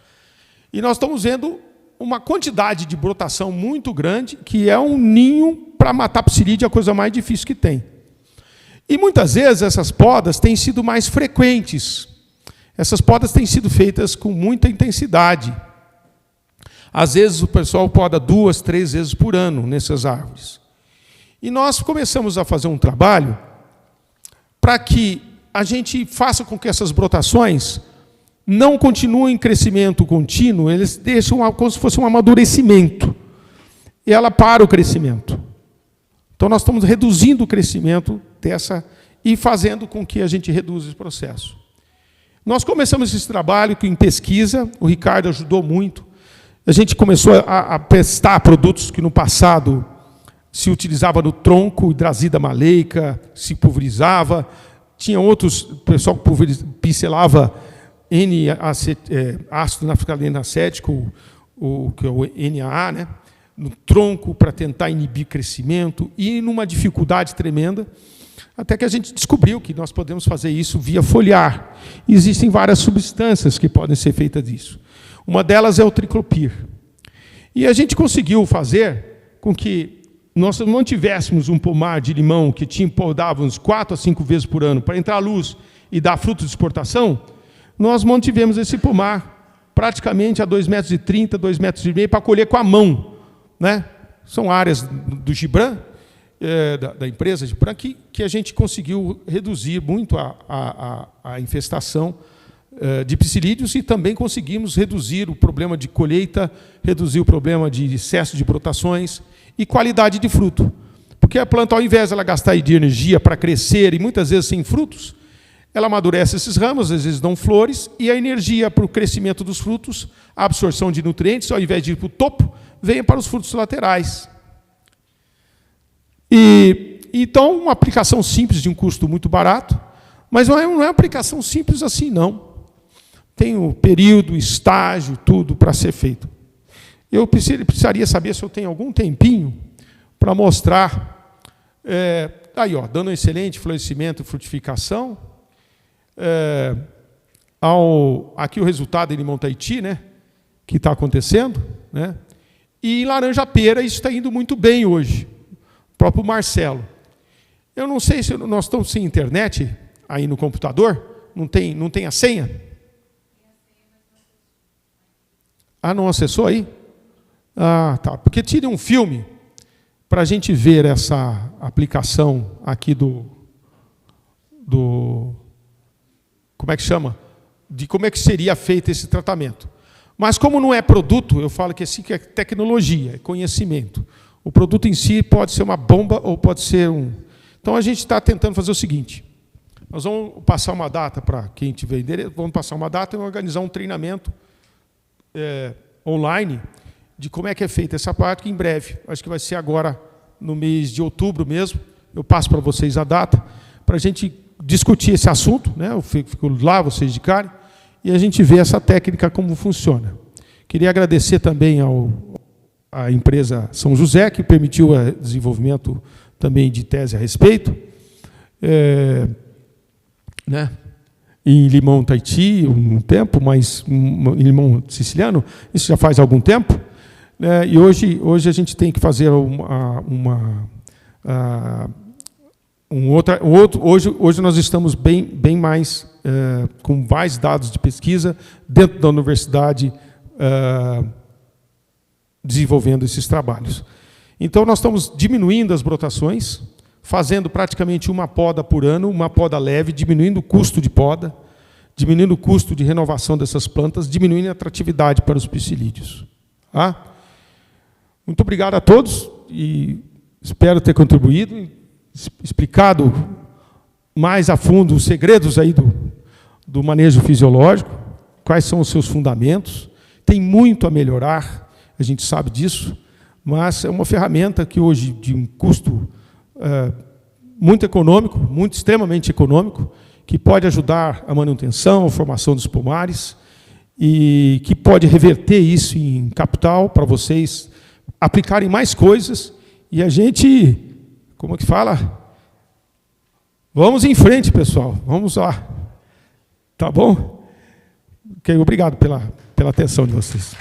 e nós estamos vendo uma quantidade de brotação muito grande, que é um ninho para matar psilídeo, é a coisa mais difícil que tem. E muitas vezes essas podas têm sido mais frequentes. Essas podas têm sido feitas com muita intensidade. Às vezes o pessoal poda 2, 3 vezes por ano nessas árvores. E nós começamos a fazer um trabalho para que a gente faça com que essas brotações não continuem em crescimento contínuo, eles deixam como se fosse um amadurecimento. E ela para o crescimento. Então nós estamos reduzindo o crescimento dessa e fazendo com que a gente reduza esse processo. Nós começamos esse trabalho em pesquisa, o Ricardo ajudou muito. A gente começou a testar produtos que no passado se utilizava no tronco, hidrazida maleica, se pulverizava. Tinha outros, o pessoal pincelava ácido naftaleno acético, que é o NAA, né, no tronco para tentar inibir crescimento, e numa dificuldade tremenda, até que a gente descobriu que nós podemos fazer isso via foliar. E existem várias substâncias que podem ser feitas disso. Uma delas é o triclopir. E a gente conseguiu fazer com que nós mantivéssemos um pomar de limão que podávamos 4 a 5 vezes por ano para entrar à luz e dar frutos de exportação. Nós mantivemos esse pomar praticamente a 2,30 m, 2,5 m para colher com a mão, né? São áreas do Gibran, da empresa Gibran, que a gente conseguiu reduzir muito a infestação de psilídeos e também conseguimos reduzir o problema de colheita, reduzir o problema de excesso de brotações e qualidade de fruto. Porque a planta, ao invés de ela gastar de energia para crescer e muitas vezes sem frutos, ela amadurece esses ramos, às vezes dão flores, e a energia para o crescimento dos frutos, a absorção de nutrientes, ao invés de ir para o topo, vem para os frutos laterais. Então, uma aplicação simples de um custo muito barato, mas não é uma aplicação simples assim, não. Tem o período, estágio, tudo para ser feito. Eu precisaria saber se eu tenho algum tempinho para mostrar. Aí, ó, dando um excelente florescimento e frutificação. Aqui o resultado em Limão Tahiti, né, que está acontecendo, né? E em laranja-pera isso está indo muito bem hoje. O próprio Marcelo. Eu não sei se nós estamos sem internet aí no computador. Não tem a senha? Ah, não acessou aí? Ah, tá. Porque tire um filme para a gente ver essa aplicação aqui do como é que chama? De como é que seria feito esse tratamento. Mas como não é produto, eu falo que assim que é tecnologia, é conhecimento. O produto em si pode ser uma bomba ou pode ser um... Então a gente está tentando fazer o seguinte. Nós vamos passar uma data para quem tiver endereço, vamos passar uma data e organizar um treinamento online de como é que é feita essa parte, que em breve, acho que vai ser agora no mês de outubro mesmo, eu passo para vocês a data, para a gente discutir esse assunto, né? Eu fico lá, vocês de cara, e a gente vê essa técnica como funciona. Queria agradecer também à empresa São José, que permitiu o desenvolvimento também de tese a respeito, né? Em Limão Tahiti, um tempo, mas em Limão Siciliano, isso já faz algum tempo, né? E hoje a gente tem que fazer hoje nós estamos bem mais com mais dados de pesquisa dentro da universidade desenvolvendo esses trabalhos. Então nós estamos diminuindo as brotações, fazendo praticamente uma poda por ano, uma poda leve, diminuindo o custo de poda, diminuindo o custo de renovação dessas plantas, diminuindo a atratividade para os psilídeos. Tá? Muito obrigado a todos e espero ter contribuído, explicado mais a fundo os segredos aí do manejo fisiológico, quais são os seus fundamentos. Tem muito a melhorar, a gente sabe disso, mas é uma ferramenta que hoje, de um custo muito econômico, muito extremamente econômico, que pode ajudar a manutenção, a formação dos pomares, e que pode reverter isso em capital para vocês aplicarem mais coisas, e a gente, como é que fala? Vamos em frente, pessoal, vamos lá. Tá bom? Ok, obrigado pela atenção de vocês.